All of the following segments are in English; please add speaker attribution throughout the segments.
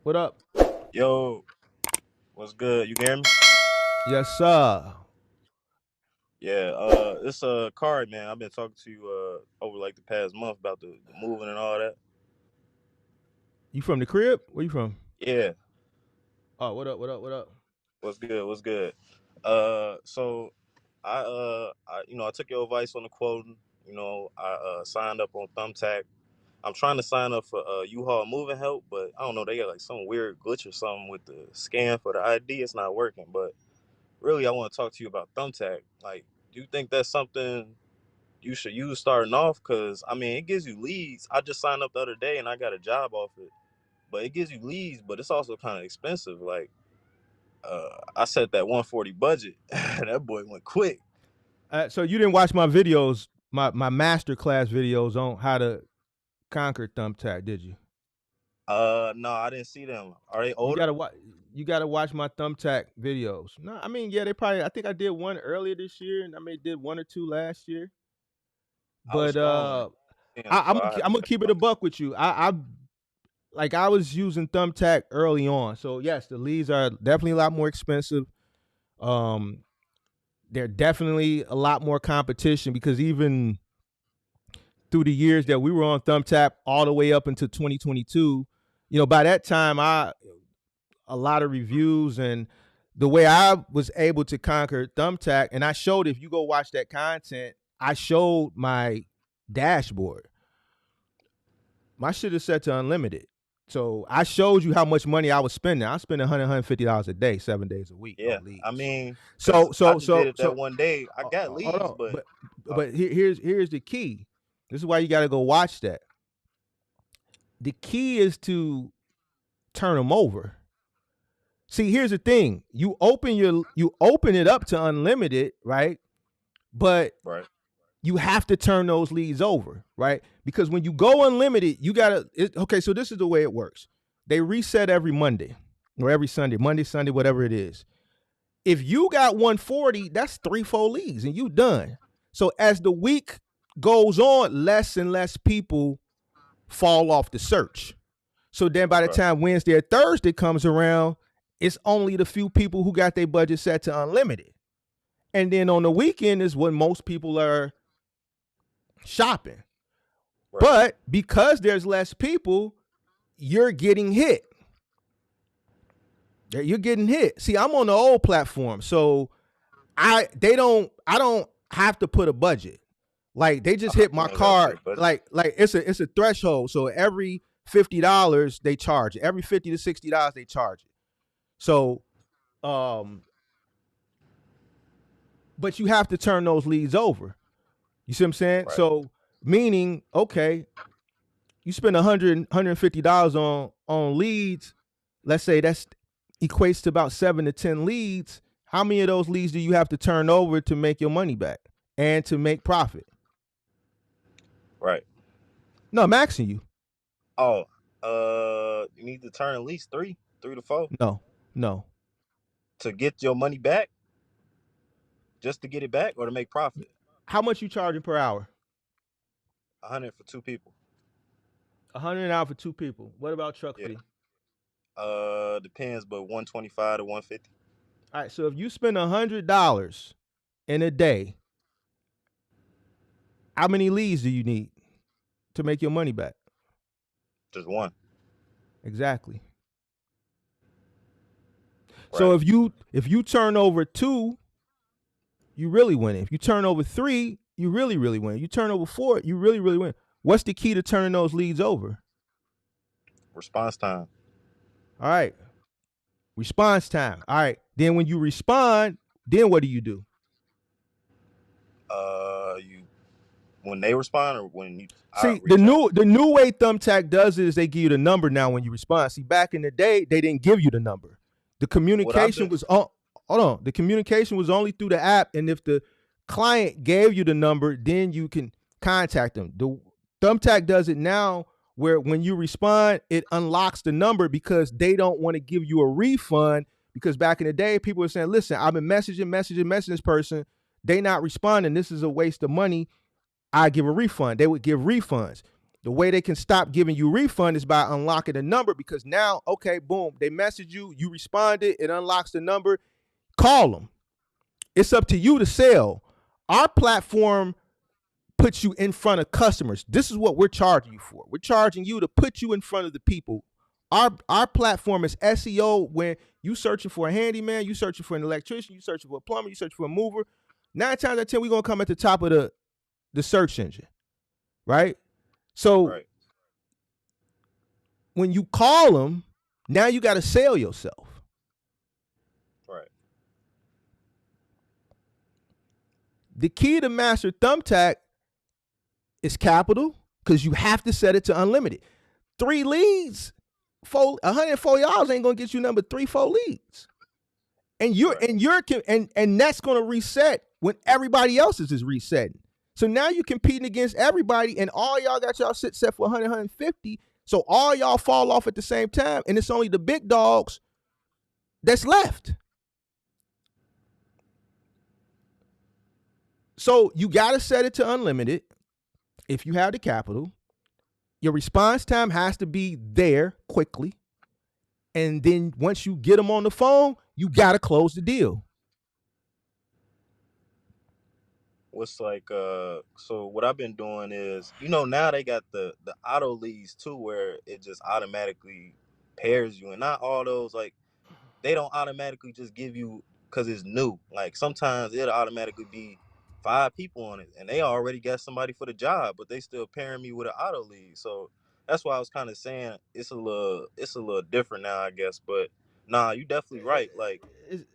Speaker 1: What up?
Speaker 2: Yo, what's good? You can hear me?
Speaker 1: Yes, sir.
Speaker 2: Yeah, it's a card, man. I've been talking to you over like the past month about the moving and all that.
Speaker 1: You from the crib? Where you from?
Speaker 2: Yeah,
Speaker 1: Oh, what up? What up? What up?
Speaker 2: what's good? What's good? So I took your advice on the quoting. I signed up on Thumbtack. I'm trying to sign up for U-Haul moving help, but I don't know. They got like some weird glitch or something with the scan for the ID. It's not working. But really, I want to talk to you about Thumbtack. Like, do you think that's something you should use starting off? Because I mean it gives you leads. I just signed up the other day and I got a job off it, but it gives you leads, but it's also kind of expensive. Like I set that 140 budget. That boy went quick.
Speaker 1: So you didn't watch my videos, my master class videos on how to conquer Thumbtack, did you?
Speaker 2: No, I didn't see them. Are they
Speaker 1: You
Speaker 2: older?
Speaker 1: gotta watch. You gotta watch my Thumbtack videos. No, I mean, yeah, they probably. I think I did one earlier this year, and I may did one or two last year.
Speaker 2: I was
Speaker 1: But
Speaker 2: scrolling,
Speaker 1: I, I'm
Speaker 2: so I have
Speaker 1: I'm
Speaker 2: to
Speaker 1: gonna
Speaker 2: check
Speaker 1: keep it
Speaker 2: them
Speaker 1: a buck with you. I was using Thumbtack early on, so yes, the leads are definitely a lot more expensive. Um, they're definitely a lot more competition because even through the years that we were on Thumbtack all the way up into 2022, by that time a lot of reviews and the way I was able to conquer Thumbtack, and I showed if you go watch that content, I showed my dashboard. My shit is set to unlimited. So I showed you how much money I was spending. I was spending $150 a day, 7 days a week
Speaker 2: Yeah,
Speaker 1: on
Speaker 2: I
Speaker 1: leads.
Speaker 2: mean, because
Speaker 1: So
Speaker 2: I
Speaker 1: so
Speaker 2: just did
Speaker 1: so
Speaker 2: it that
Speaker 1: so
Speaker 2: one day. I got
Speaker 1: hold
Speaker 2: leads,
Speaker 1: on,
Speaker 2: but
Speaker 1: but
Speaker 2: uh,
Speaker 1: here's the key. This is why you got to go watch that. The key is to turn them over. See, here's the thing. You open it up to unlimited, right? But
Speaker 2: right,
Speaker 1: you have to turn those leads over, right? Because when you go unlimited, you gotta. Okay, so this is the way it works. They reset every Monday or every Sunday, Monday, Sunday, whatever it is. If you got 140, that's 3, 4 leads, and you done. So as the week goes on, less and less people fall off the search. So then by the
Speaker 2: right,
Speaker 1: time Wednesday or Thursday comes around, it's only the few people who got their budget set to unlimited. And then on the weekend is when most people are shopping.
Speaker 2: right.
Speaker 1: But because there's less people, you're getting hit. You're getting hit. See, I'm on the old platform, so I don't have to put a budget. Like they just hit
Speaker 2: You
Speaker 1: my
Speaker 2: ain't got to put
Speaker 1: card.
Speaker 2: a budget.
Speaker 1: Like it's a threshold. So every $50 they charge it. Every $50 to $60 they charge it. So but you have to turn those leads over. You see what I'm saying?
Speaker 2: Right,
Speaker 1: So meaning, okay, you spend $150 on leads. Let's say that's equates to about 7 to 10 leads. How many of those leads do you have to turn over to make your money back and to make profit?
Speaker 2: right.
Speaker 1: No, I'm asking you.
Speaker 2: Oh, you need to turn at least three to four
Speaker 1: No, no.
Speaker 2: to get your money back, just to get it back, or to make profit.
Speaker 1: How much you charging per hour?
Speaker 2: 100 for two people.
Speaker 1: 100 an hour for 2 people. What about truck
Speaker 2: Yeah.
Speaker 1: fee?
Speaker 2: Depends, but 125 to 150.
Speaker 1: All right. So if you spend $100 in a day, how many leads do you need to make your money back?
Speaker 2: Just one.
Speaker 1: Exactly. So
Speaker 2: Right.
Speaker 1: if you turn over 2, you really win. If you turn over 3, you really win. You turn over 4, you really win. What's the key to turning those leads over?
Speaker 2: Response time.
Speaker 1: All right. Response time. All right. Then when you respond, then what do you do?
Speaker 2: You when they respond or when I
Speaker 1: See, the
Speaker 2: reach out.
Speaker 1: new way Thumbtack does it is they give you the number now when you respond. See, back in the day, they didn't give you the number. The
Speaker 2: What I've
Speaker 1: communication
Speaker 2: been.
Speaker 1: was on. Hold on. The communication was only through the app, and if the client gave you the number, then you can contact them. The Thumbtack does it now, where when you respond, it unlocks the number because they don't want to give you a refund. Because back in the day, people were saying, "Listen, I've been messaging this person. They not responding. This is a waste of money. I give a refund." They would give refunds. The way they can stop giving you refund is by unlocking the number, because now, okay, boom, they message you, you responded, it unlocks the number. Call them. It's up to you to sell. Our platform puts you in front of customers. This is what we're charging you for. We're charging you to put you in front of the people. Our platform is SEO. When you searching for a handyman, you searching for an electrician, you searching for a plumber, you searching for a mover. 9 times out of 10, we're gonna come at the top of the search engine, right? So
Speaker 2: Right.
Speaker 1: when you call them, now you got to sell yourself.
Speaker 2: Right.
Speaker 1: The key to master Thumbtack is capital, because you have to set it to unlimited. 3 leads, $140 ain't gonna get you number 3-4 leads, and that's gonna reset when everybody else's is resetting. So now you're competing against everybody, and all y'all got y'all set for 100, 150. So all y'all fall off at the same time, and it's only the big dogs that's left. So you got to set it to unlimited if you have the capital. Your response time has to be there quickly. And then once you get them on the phone, you got to close the deal.
Speaker 2: What's like so what I've been doing is, now they got the auto leads too, where it just automatically pairs you, and not all those, like, they don't automatically just give you because it's new. Like, sometimes it'll automatically be 5 people on it, and they already got somebody for the job, but they still pairing me with an auto lead. So that's why I was kind of saying it's a little different now, I guess. But nah, you definitely right. Like,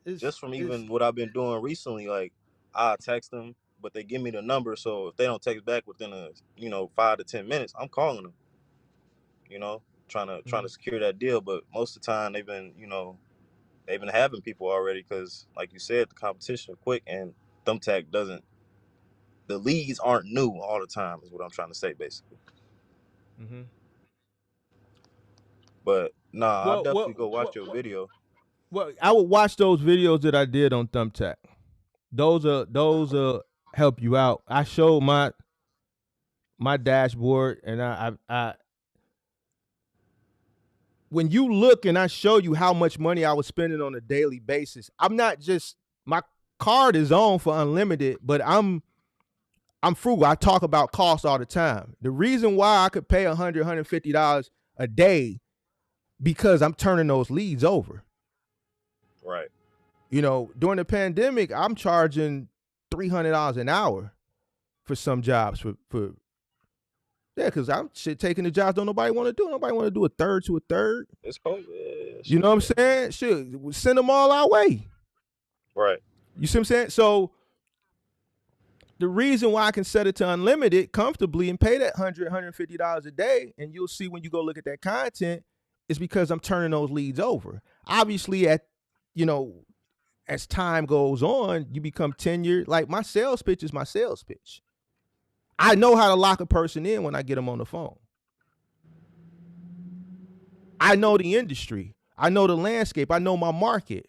Speaker 2: just from
Speaker 1: It's
Speaker 2: even what I've been doing recently, like, I text them, but they give me the number. So if they don't text back within 5 to 10 minutes, I'm calling them. Trying to secure that deal. But most of the time they've been having people already, because, like you said, the competition is quick, and Thumbtack doesn't. The leads aren't new all the time, is what I'm trying to say, basically.
Speaker 1: mm-hmm.
Speaker 2: But nah, I'll
Speaker 1: well,
Speaker 2: definitely
Speaker 1: well,
Speaker 2: go watch
Speaker 1: well,
Speaker 2: your video.
Speaker 1: well, I would watch those videos that I did on Thumbtack. Those help you out. I showed my dashboard, and I when you look and I show you how much money I was spending on a daily basis, I'm not just, my card is on for unlimited, but I'm frugal. I talk about cost all the time. The reason why I could pay $100, $150 a day, because I'm turning those leads over.
Speaker 2: Right.
Speaker 1: During the pandemic, I'm charging $300 an hour for some jobs for yeah, because I'm taking the jobs don't nobody want to do. Nobody want to do a third to a third.
Speaker 2: It's cool. Yeah,
Speaker 1: You know what I'm saying? Shit, send them all our way.
Speaker 2: Right.
Speaker 1: You see what I'm saying? So the reason why I can set it to unlimited comfortably and pay that $100, $150 a day, and you'll see when you go look at that content, is because I'm turning those leads over. Obviously, as time goes on, you become tenured. Like, my sales pitch is my sales pitch. I know how to lock a person in when I get them on the phone. I know the industry. I know the landscape. I know my market.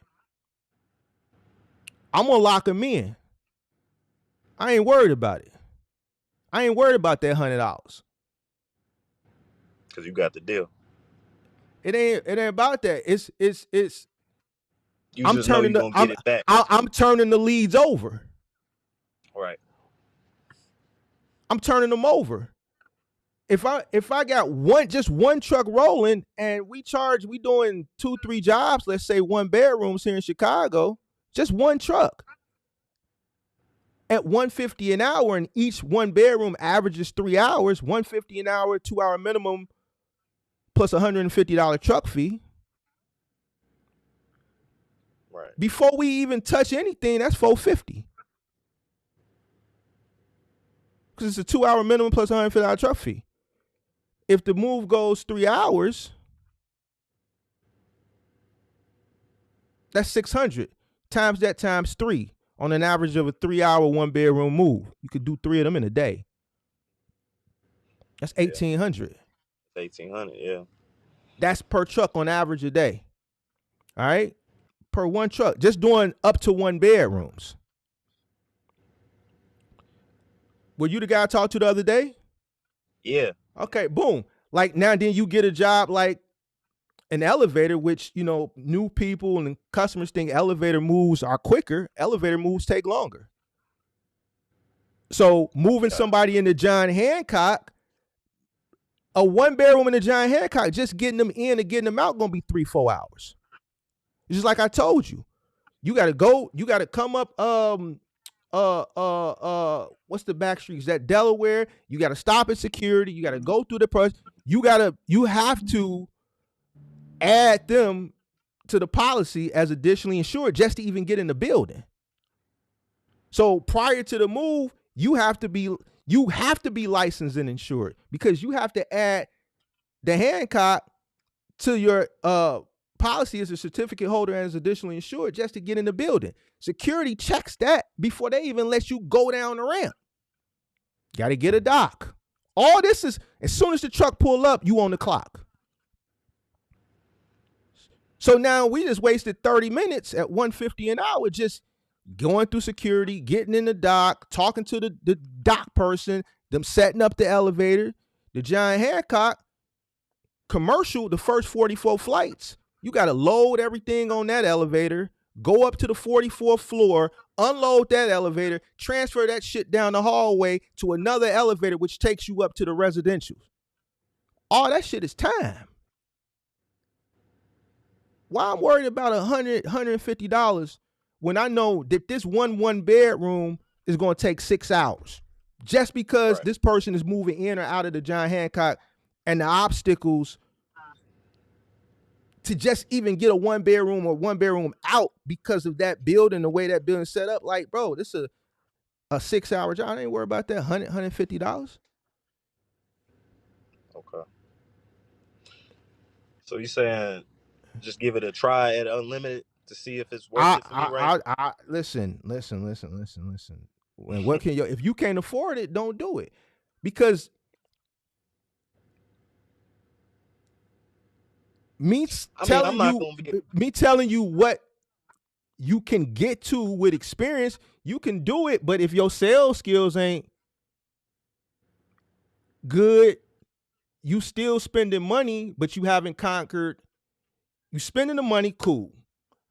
Speaker 1: I'm going to lock them in. I ain't worried about it. I ain't worried about that $100.
Speaker 2: Because you got the deal.
Speaker 1: It ain't about that. It's
Speaker 2: You just know you're going to get it back.
Speaker 1: I'm turning the leads over.
Speaker 2: Right.
Speaker 1: I'm turning them over. If I got one truck rolling, and we doing 2-3 jobs, let's say 1 bedrooms here in Chicago, just one truck at $150 an hour, and each 1 bedroom averages 3 hours, $150 an hour, 2-hour minimum, plus $150 truck fee.
Speaker 2: Right.
Speaker 1: Before we even touch anything, that's $450. Because it's a 2-hour minimum plus $150 truck fee. If the move goes 3 hours, that's $600. Times that times 3 on an average of a 3-hour 1 bedroom move. You could do 3 of them in a day. That's $1,800.
Speaker 2: $1,800, yeah.
Speaker 1: That's per truck on average a day. All right? Per one truck. Just doing up to 1 bedrooms. Were you the guy I talked to the other day?
Speaker 2: Yeah.
Speaker 1: Okay, boom. Like now, then you get a job like an elevator, which new people and customers think elevator moves are quicker. Elevator moves take longer. So moving
Speaker 2: Yeah.
Speaker 1: somebody into John Hancock, a 1 bedroom in a John Hancock, just getting them in and getting them out gonna be 3-4 hours. Just like I told you, you got to go. You got to come up. What's the back streets? That Delaware. You got to stop at security. You got to go through the process. You have to add them to the policy as additionally insured just to even get in the building. So prior to the move, you have to be licensed and insured because you have to add the Hancock to your policy as a certificate holder and as additionally insured just to get in the building. Security checks that before they even let you go down the ramp. Got to get a doc. All this is, as soon as the truck pull up, you on the clock. So now we just wasted 30 minutes at $150 an hour just going through security, getting in the dock, talking to the dock person, them setting up the elevator. The John Hancock commercial, the first 44 flights, you got to load everything on that elevator, go up to the 44th floor, unload that elevator, transfer that shit down the hallway to another elevator, which takes you up to the residentials. All that shit is time. Why I'm worried about $150 when I know that this one bedroom is going to take 6 hours just because
Speaker 2: Right.
Speaker 1: this person is moving in or out of the John Hancock and the obstacles to just even get a 1 bedroom or 1 bedroom out because of that building, the way that building's set up. Like, bro, this is a 6 hour job. I ain't worried about that. $150.
Speaker 2: Okay. So you saying just give it a try at unlimited to see if it's worth it for me right
Speaker 1: I listen. And what can you? If you can't afford it, don't do it, because me
Speaker 2: I mean, I'm
Speaker 1: telling
Speaker 2: not
Speaker 1: you,
Speaker 2: gonna be
Speaker 1: what you can get to with experience, you can do it. But if your sales skills ain't good, you still spending money, but you haven't conquered. You spending the money, cool.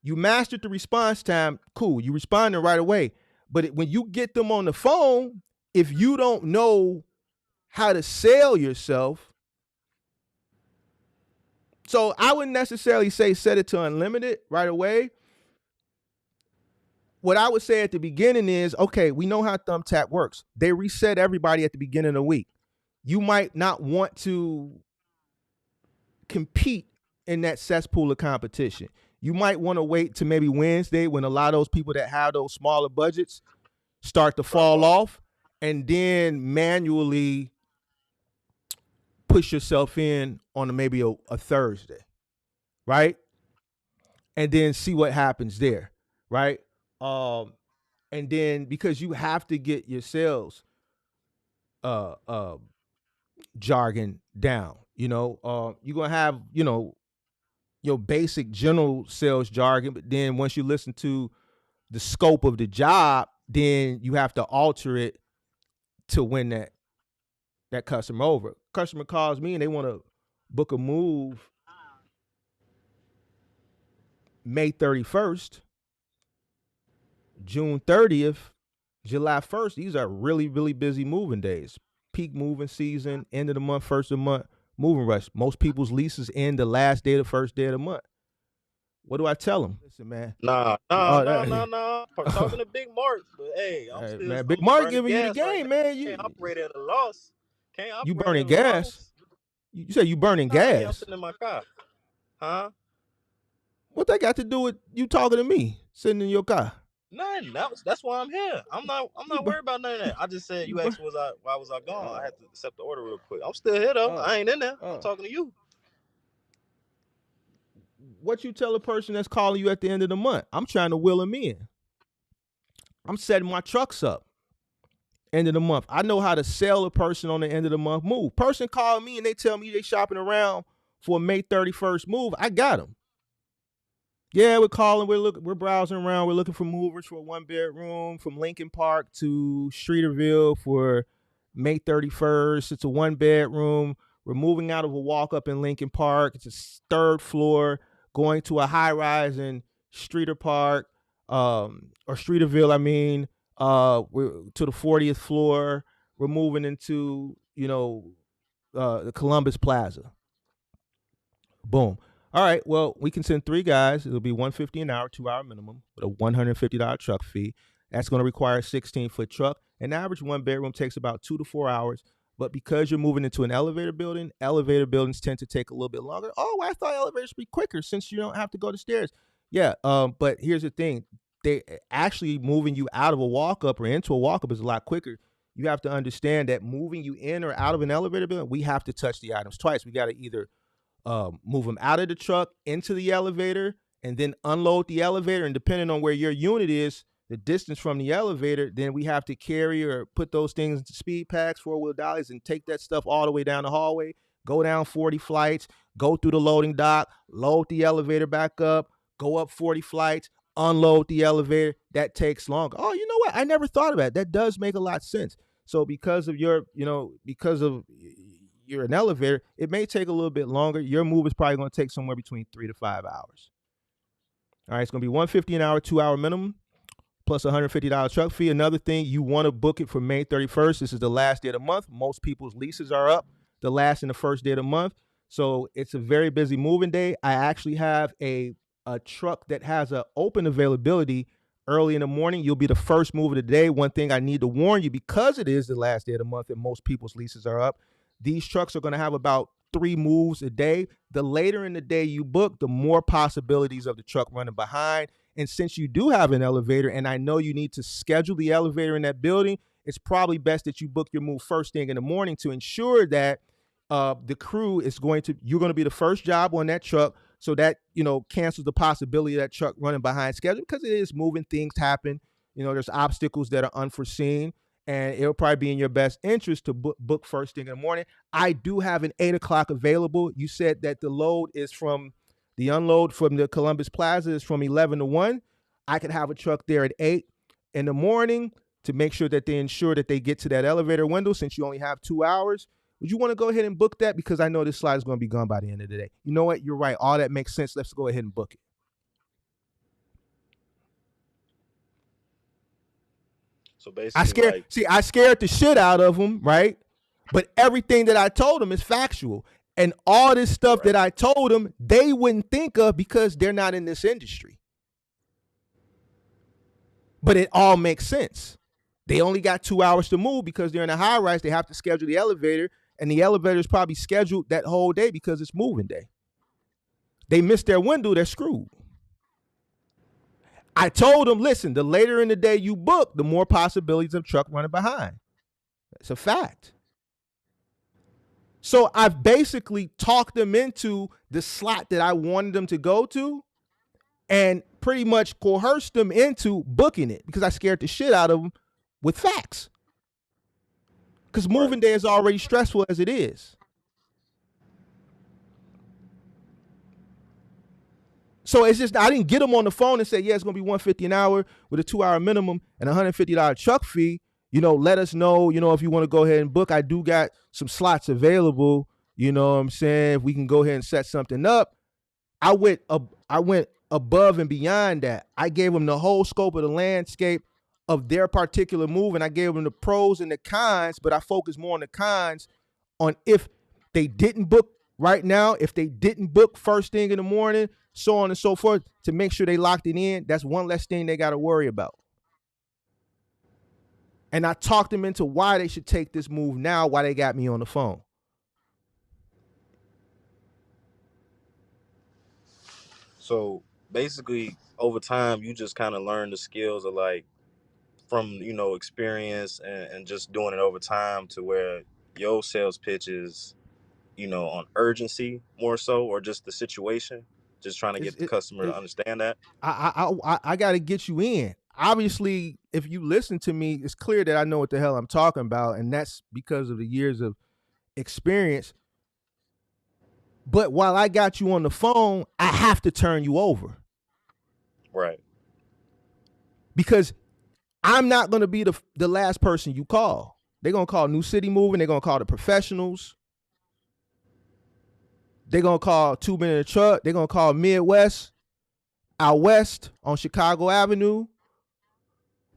Speaker 1: You mastered the response time, cool. You responding right away. But when you get them on the phone, if you don't know how to sell yourself, so I wouldn't necessarily say set it to unlimited right away. What I would say at the beginning is, okay, we know how Thumbtack works. They reset everybody at the beginning of the week. You might not want to compete in that cesspool of competition. You might want to wait to maybe Wednesday when a lot of those people that have those smaller budgets start to
Speaker 2: drop
Speaker 1: fall
Speaker 2: off.
Speaker 1: off, and then manually push yourself in on maybe a Thursday, right? And then see what happens there, right? Um, and then because you have to get your sales uh, uh, jargon down, you're gonna have your basic general sales jargon, but then once you listen to the scope of the job, then you have to alter it to win that customer over. Customer calls me and they want to book a move May 31st, June 30th, July 1st. These are really, really busy moving days. Peak moving season, end of the month, first of the month, moving rush. Most people's leases end the last day of the first day of the month. What do I tell them? Listen, man.
Speaker 2: Nah, nah,
Speaker 1: Oh,
Speaker 2: nah, nah, nah. I'm talking to Big Mark, but hey,
Speaker 1: man, Big
Speaker 2: I'm
Speaker 1: Mark
Speaker 2: burning
Speaker 1: giving you the
Speaker 2: gas right now.
Speaker 1: game, man.
Speaker 2: Can't
Speaker 1: You
Speaker 2: operate at a loss. Can't
Speaker 1: you
Speaker 2: operate
Speaker 1: burning
Speaker 2: at a
Speaker 1: gas.
Speaker 2: loss.
Speaker 1: You say you burning
Speaker 2: Nah, yeah, I'm
Speaker 1: gas.
Speaker 2: sitting in my car. Huh?
Speaker 1: What that got to do with you talking to me sitting in your car?
Speaker 2: Nothing. That's why I'm here. I'm
Speaker 1: You
Speaker 2: not
Speaker 1: bur-
Speaker 2: worried about none of that. I just said
Speaker 1: you
Speaker 2: you
Speaker 1: bur-
Speaker 2: asked why was I gone? I
Speaker 1: uh,
Speaker 2: had to accept the order real quick. I'm still here though.
Speaker 1: uh,
Speaker 2: I ain't in there. I'm
Speaker 1: uh.
Speaker 2: talking to you.
Speaker 1: What you tell a person that's calling you at the end of the month? I'm trying to wheel them in. I'm setting my trucks up. End of the month. I know how to sell a person on the end of the month move. Person call me and they tell me they shopping around for a May 31st move. I got them. Yeah, we're calling. We're browsing around. We're looking for movers for a 1 bedroom from Lincoln Park to Streeterville for May 31st. It's a 1 bedroom. We're moving out of a walk up in Lincoln Park. It's a third floor, going to a high rise in Streeter Park, or Streeterville, I mean. We're to the 40th floor. We're moving into, the Columbus Plaza. Boom. All right. Well, we can send 3 guys. It'll be 150 an hour, 2 hour minimum with a $150 truck fee. That's going to require a 16-foot truck. An average 1 bedroom takes about 2 to 4 hours. But because you're moving into an elevator buildings tend to take a little bit longer. Oh, well, I thought elevators would be quicker since you don't have to go to stairs. Yeah. But here's the thing: they actually moving you out of a walk up or into a walk up is a lot quicker. You have to understand that moving you in or out of an elevator building, we have to touch the items twice. We got to either move them out of the truck into the elevator and then unload the elevator. And depending on where your unit is, the distance from the elevator, then we have to carry or put those things into speed packs, 4-wheel dollies, and take that stuff all the way down the hallway, go down 40 flights, go through the loading dock, load the elevator back up, go up 40 flights, unload the elevator. That takes longer. Oh, you know what? I never thought of that. That does make a lot of sense. So because of because of you're an elevator, it may take a little bit longer. Your move is probably going to take somewhere between 3 to 5 hours. All right, it's going to be 150 an hour, 2 hour minimum, plus $150 truck fee. Another thing, you want to book it for May 31st. This is the last day of the month. Most people's leases are up the last and the first day of the month. So it's a very busy moving day. I actually have a truck that has an open availability early in the morning. You'll be the first move of the day. One thing I need to warn you, because it is the last day of the month and most people's leases are up, these trucks are going to have about 3 moves a day. The later in the day you book, the more possibilities of the truck running behind. And since you do have an elevator, and I know you need to schedule the elevator in that building, it's probably best that you book your move first thing in the morning to ensure that the crew is you're going to be the first job on that truck. So that, cancels the possibility of that truck running behind schedule, because it is moving, things happen. There's obstacles that are unforeseen, and it'll probably be in your best interest to book first thing in the morning. I do have an 8 o'clock available. You said that the unload from the Columbus Plaza is from 11 to 1. I could have a truck there at 8 in the morning to make sure that they ensure that they get to that elevator window, since you only have 2 hours. Would you want to go ahead and book that? Because I know this slide is going to be gone by the end of the day. You know what? You're right. All that makes sense. Let's go ahead and book it.
Speaker 2: So
Speaker 1: I
Speaker 2: basically,
Speaker 1: scared.
Speaker 2: like,
Speaker 1: See, I scared the shit out of them, right? But everything that I told them is factual, and all this stuff
Speaker 2: right,
Speaker 1: that I told them, they wouldn't think of because they're not in this industry. But it all makes sense. They only got 2 hours to move because they're in a high rise. They have to schedule the elevator, and the elevator is probably scheduled that whole day because it's moving day. They missed their window, they're screwed. I told them, listen, the later in the day you book, the more possibilities of truck running behind. It's a fact. So I've basically talked them into the slot that I wanted them to go to, and pretty much coerced them into booking it because I scared the shit out of them with facts. Because
Speaker 2: right.
Speaker 1: moving day is already stressful as it is. So it's just, I didn't get them on the phone and say, yeah, it's going to be $150 an hour with a 2 hour minimum and $150 truck fee. Let us know, if you want to go ahead and book. I do got some slots available. You know what I'm saying? If we can go ahead and set something up. I went above and beyond that. I gave them the whole scope of the landscape of their particular move, and I gave them the pros and the cons, but I focused more on the cons, on if they didn't book right now, if they didn't book first thing in the morning, so on and so forth, to make sure they locked it in. That's one less thing they got to worry about. And I talked them into why they should take this move now, why they got me on the phone.
Speaker 2: So basically, over time, you just kind of learn the skills of, like, from experience, and just doing it over time, to where your sales pitch is on urgency more so, or just the situation, just trying to
Speaker 1: It's,
Speaker 2: get the
Speaker 1: it,
Speaker 2: customer to
Speaker 1: it,
Speaker 2: understand that.
Speaker 1: I got to get you in. Obviously, if you listen to me, it's clear that I know what the hell I'm talking about, and that's because of the years of experience. But while I got you on the phone, I have to turn you over,
Speaker 2: Right.
Speaker 1: because I'm not going to be the last person you call. They're gonna call New City Moving. They're gonna call the professionals. They're gonna call 2 Men in a Truck. They're gonna call Midwest, Out West on Chicago Avenue.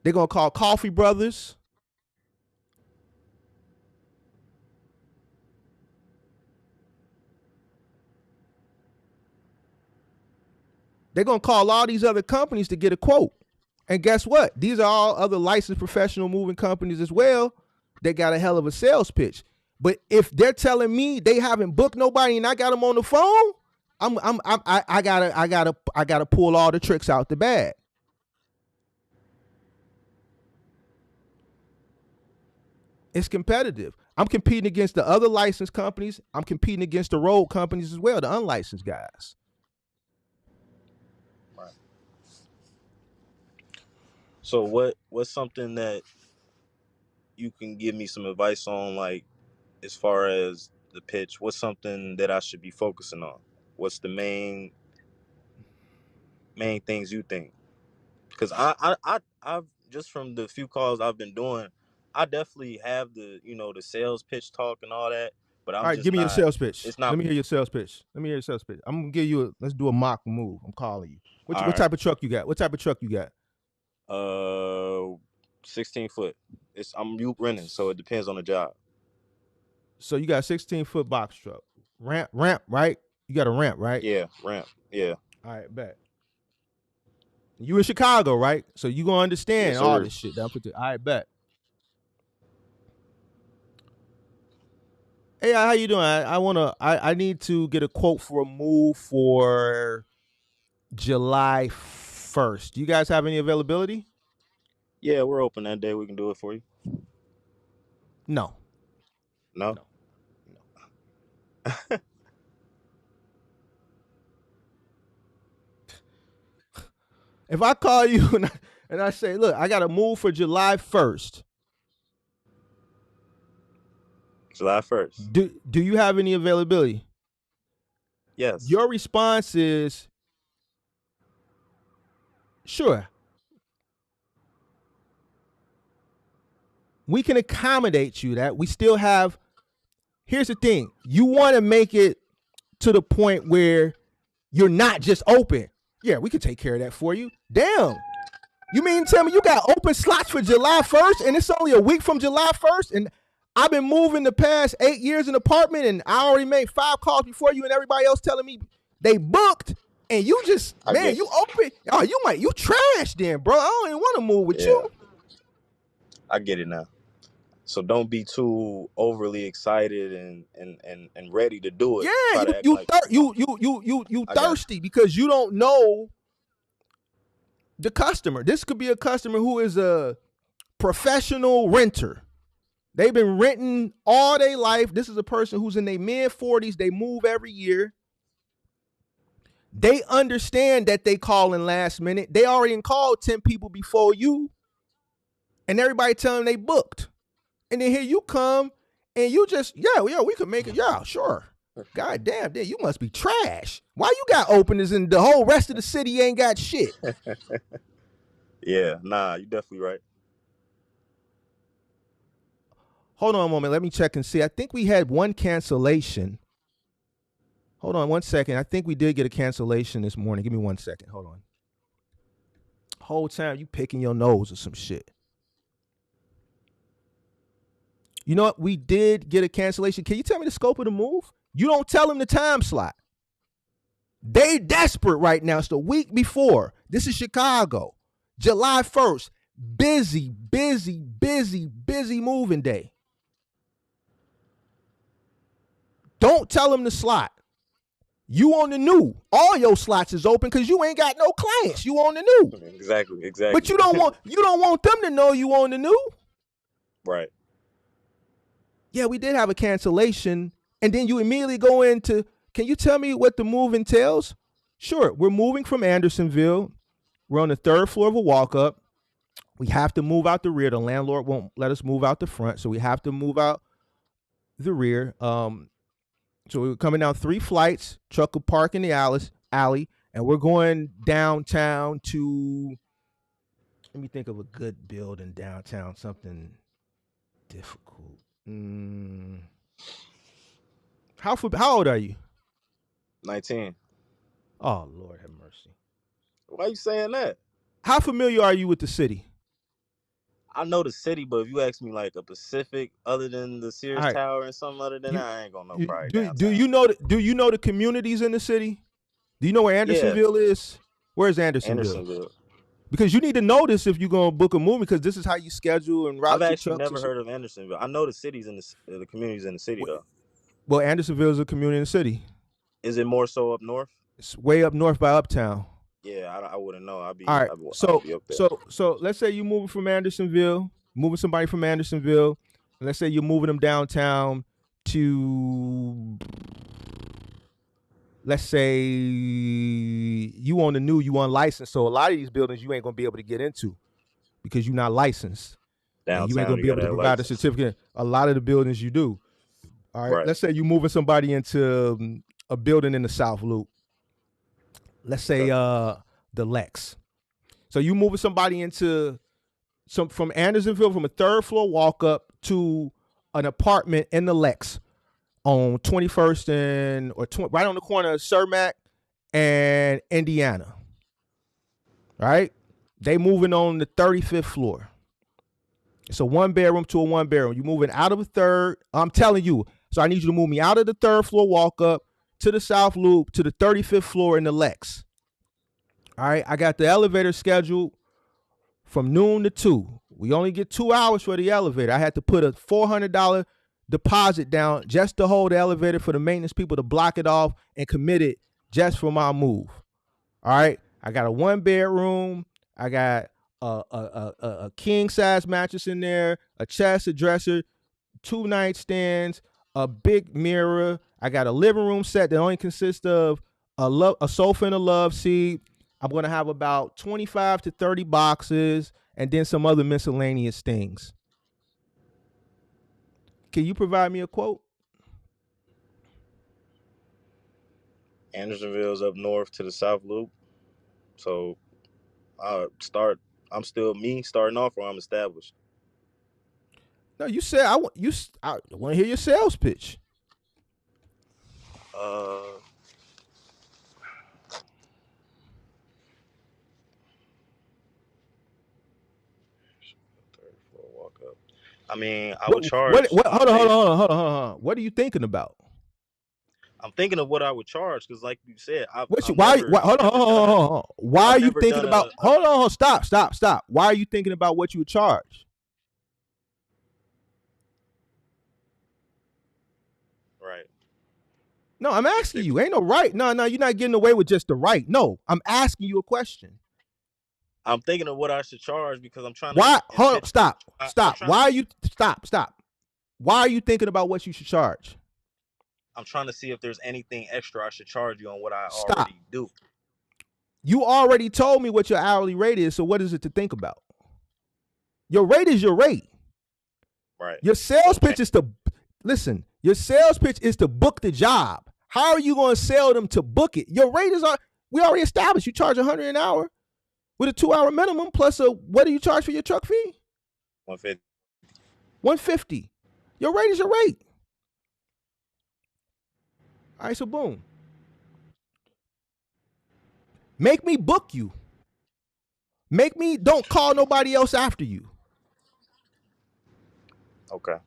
Speaker 1: They're gonna call Coffee Brothers. They're gonna call all these other companies to get a quote. And guess what? These are all other licensed professional moving companies as well. They got a hell of a sales pitch. But if they're telling me they haven't booked nobody and I got them on the phone, I gotta pull all the tricks out the bag. It's competitive. I'm competing against the other licensed companies. I'm competing against the road companies as well, the unlicensed guys.
Speaker 2: Right. So what's something that you can give me some advice on, like as far as the pitch? What's something that I should be focusing on? What's the main things you think? Because I've just from the few calls I've been doing, I definitely have the sales pitch talk and all that, but
Speaker 1: All
Speaker 2: I'm
Speaker 1: right,
Speaker 2: just
Speaker 1: give me your
Speaker 2: not.
Speaker 1: sales pitch.
Speaker 2: It's not.
Speaker 1: Let me hear your sales pitch. I'm gonna give you let's do a mock move. I'm calling you.
Speaker 2: All
Speaker 1: What
Speaker 2: right.
Speaker 1: type of truck you got? What type of truck you got?
Speaker 2: 16 foot. I'm renting, so it depends on the job.
Speaker 1: So you got a 16-foot box truck. Ramp, right? You got a ramp, right?
Speaker 2: Yeah, ramp. Yeah.
Speaker 1: All right, bet. You in Chicago, right? So you gonna understand
Speaker 2: Yes,
Speaker 1: all
Speaker 2: sir.
Speaker 1: this shit. All right, bet. Hey, how you doing? I need to get a quote for a move for July 1st. Do you guys have any availability?
Speaker 2: Yeah, we're open that day. We can do it for you.
Speaker 1: No.
Speaker 2: No.
Speaker 1: No. No. If I call you and I say, look, I got a move for July 1st.
Speaker 2: July 1st.
Speaker 1: Do you have any availability?
Speaker 2: Yes.
Speaker 1: Your response is sure. We can accommodate you that. We still have. Here's the thing. You want to make it to the point where you're not just open. Yeah, we could take care of that for you. Damn. You mean tell me you got open slots for July 1st and it's only a week from July 1st? And I've been moving the past 8 years in an apartment and I already made 5 calls before you and everybody else telling me they booked and you just, you open. Oh, you trash then, bro. I don't even want to move with you.
Speaker 2: I get it now. So don't be too overly excited and ready to do it.
Speaker 1: Yeah,
Speaker 2: Try to act like
Speaker 1: you thirsty because you don't know the customer. This could be a customer who is a professional renter. They've been renting all their life. This is a person who's in their mid-40s. They move every year. They understand that they call in last minute. They already called 10 people before you, and everybody telling them they booked. And then here you come, and you just, we could make it. Yeah, sure. God damn, you must be trash. Why you got openers and the whole rest of the city ain't got shit?
Speaker 2: Yeah, nah, you definitely right.
Speaker 1: Hold on a moment. Let me check and see. I think we had one cancellation. Hold on 1 second. I think we did get a cancellation this morning. Give me 1 second. Hold on. Whole time you picking your nose or some shit. You know what? We did get a cancellation. Can you tell me the scope of the move? You don't tell them the time slot. They desperate right now. It's the week before. This is Chicago. July 1st. Busy moving day. Don't tell them the slot. You on the new. All your slots is open because you ain't got no clients. You on the new.
Speaker 2: Exactly.
Speaker 1: But you don't want them to know you on the new.
Speaker 2: Right.
Speaker 1: Yeah, we did have a cancellation. And then you immediately go into, can you tell me what the move entails? Sure. We're moving from Andersonville. We're on the 3rd floor of a walk-up. We have to move out the rear. The landlord won't let us move out the front, so we have to move out the rear. So we're coming down 3 flights. Truck will park in the alley, and we're going downtown to. Let me think of a good building downtown. Something difficult. How old are you?
Speaker 2: 19.
Speaker 1: Oh Lord have mercy.
Speaker 2: Why you saying that?
Speaker 1: How familiar are you with the city?
Speaker 2: I know the city, but if you ask me like a Pacific other than the
Speaker 1: All
Speaker 2: Sears
Speaker 1: right.
Speaker 2: Tower and something other than
Speaker 1: You,
Speaker 2: that, I ain't gonna know
Speaker 1: you
Speaker 2: probably
Speaker 1: do
Speaker 2: downtown.
Speaker 1: you know do you know the communities in the city? Do you know where
Speaker 2: Yeah,
Speaker 1: Andersonville is? Where's Andersonville?
Speaker 2: Andersonville.
Speaker 1: Because you need to know this if you're gonna book a movie, because this is how you schedule and
Speaker 2: I've
Speaker 1: route your
Speaker 2: actually
Speaker 1: trucks.
Speaker 2: never heard of Andersonville. I know the cities in the communities in the city though.
Speaker 1: Well, Andersonville is a community in the city.
Speaker 2: Is it more so up north?
Speaker 1: It's way up north by Uptown.
Speaker 2: Yeah, I wouldn't know.
Speaker 1: All right.
Speaker 2: I would be up there.
Speaker 1: So let's say you moving from Andersonville, moving somebody from Andersonville. And let's say you're moving them downtown to, let's say you on the new, you unlicensed. So a lot of these buildings you ain't gonna be able to get into because you're not licensed. And you ain't
Speaker 2: Downtown,
Speaker 1: gonna
Speaker 2: you
Speaker 1: be able
Speaker 2: gotta
Speaker 1: to
Speaker 2: have
Speaker 1: provide a
Speaker 2: license.
Speaker 1: certificate. A lot of the buildings you do. All right.
Speaker 2: Right.
Speaker 1: Let's say you moving somebody into a building in the South Loop. Let's say
Speaker 2: Okay.
Speaker 1: the Lex. So you moving somebody into some from Andersonville from a third floor walk up to an apartment in the Lex on 21st and right on the corner of Cermak and Indiana. Right? They moving on the 35th floor. It's a one bedroom to a one bedroom. You moving out of a third. I'm telling you. So I need you to move me out of the third floor walk up to the South Loop to the 35th floor in the Lex. All right. I got the elevator scheduled from noon to 2. We only get 2 hours for the elevator. I had to put a $400 deposit down just to hold the elevator for the maintenance people to block it off and commit it just for my move. All right. I got a one bedroom. I got a king size mattress in there, a chest, a dresser, 2 nightstands, a big mirror. I got a living room set that only consists of a sofa and a love seat. I'm gonna have about 25 to 30 boxes and then some other miscellaneous things. Can you provide me a quote?
Speaker 2: Andersonville's up north to the South Loop. So start. I'm still me starting off, or I'm established.
Speaker 1: No, you said I want you. I want to hear your sales pitch.
Speaker 2: Uh, third floor walk up. I mean, I would charge
Speaker 1: What?
Speaker 2: my
Speaker 1: Hold on, hold
Speaker 2: base.
Speaker 1: on, hold on, hold on. What are you thinking about?
Speaker 2: I'm thinking of what I would charge because, like you said,
Speaker 1: What you, why?
Speaker 2: I've
Speaker 1: Hold on,
Speaker 2: never
Speaker 1: hold on,
Speaker 2: done a,
Speaker 1: hold on. Why
Speaker 2: I've
Speaker 1: are you
Speaker 2: never
Speaker 1: thinking
Speaker 2: done
Speaker 1: about?
Speaker 2: a
Speaker 1: Hold on, stop. Why are you thinking about what you would charge?
Speaker 2: right.
Speaker 1: No, I'm asking you.
Speaker 2: 350.
Speaker 1: Ain't no right. No, you're not getting away with just the right. No, I'm asking you a question.
Speaker 2: I'm thinking of what I should charge because I'm trying to
Speaker 1: Why? Hold on,
Speaker 2: intent. I'm
Speaker 1: stop.
Speaker 2: trying.
Speaker 1: Why are you stop? Why are you thinking about what you should charge?
Speaker 2: I'm trying to see if there's anything extra I should charge you on what I
Speaker 1: Stop.
Speaker 2: already do.
Speaker 1: You already told me what your hourly rate is, so what is it to think about? Your rate is your rate.
Speaker 2: Right.
Speaker 1: Your sales
Speaker 2: Don't
Speaker 1: pitch
Speaker 2: change.
Speaker 1: is to listen. Your sales pitch is to book the job. How are you going to sell them to book it? Your rate is on. We already established. You charge $100 an hour with a 2 hour minimum plus a. What do you charge for your truck fee?
Speaker 2: 150.
Speaker 1: $150. Your rate is your rate. All right, so boom. Make me book you. Make me don't call nobody else after you.
Speaker 2: Okay.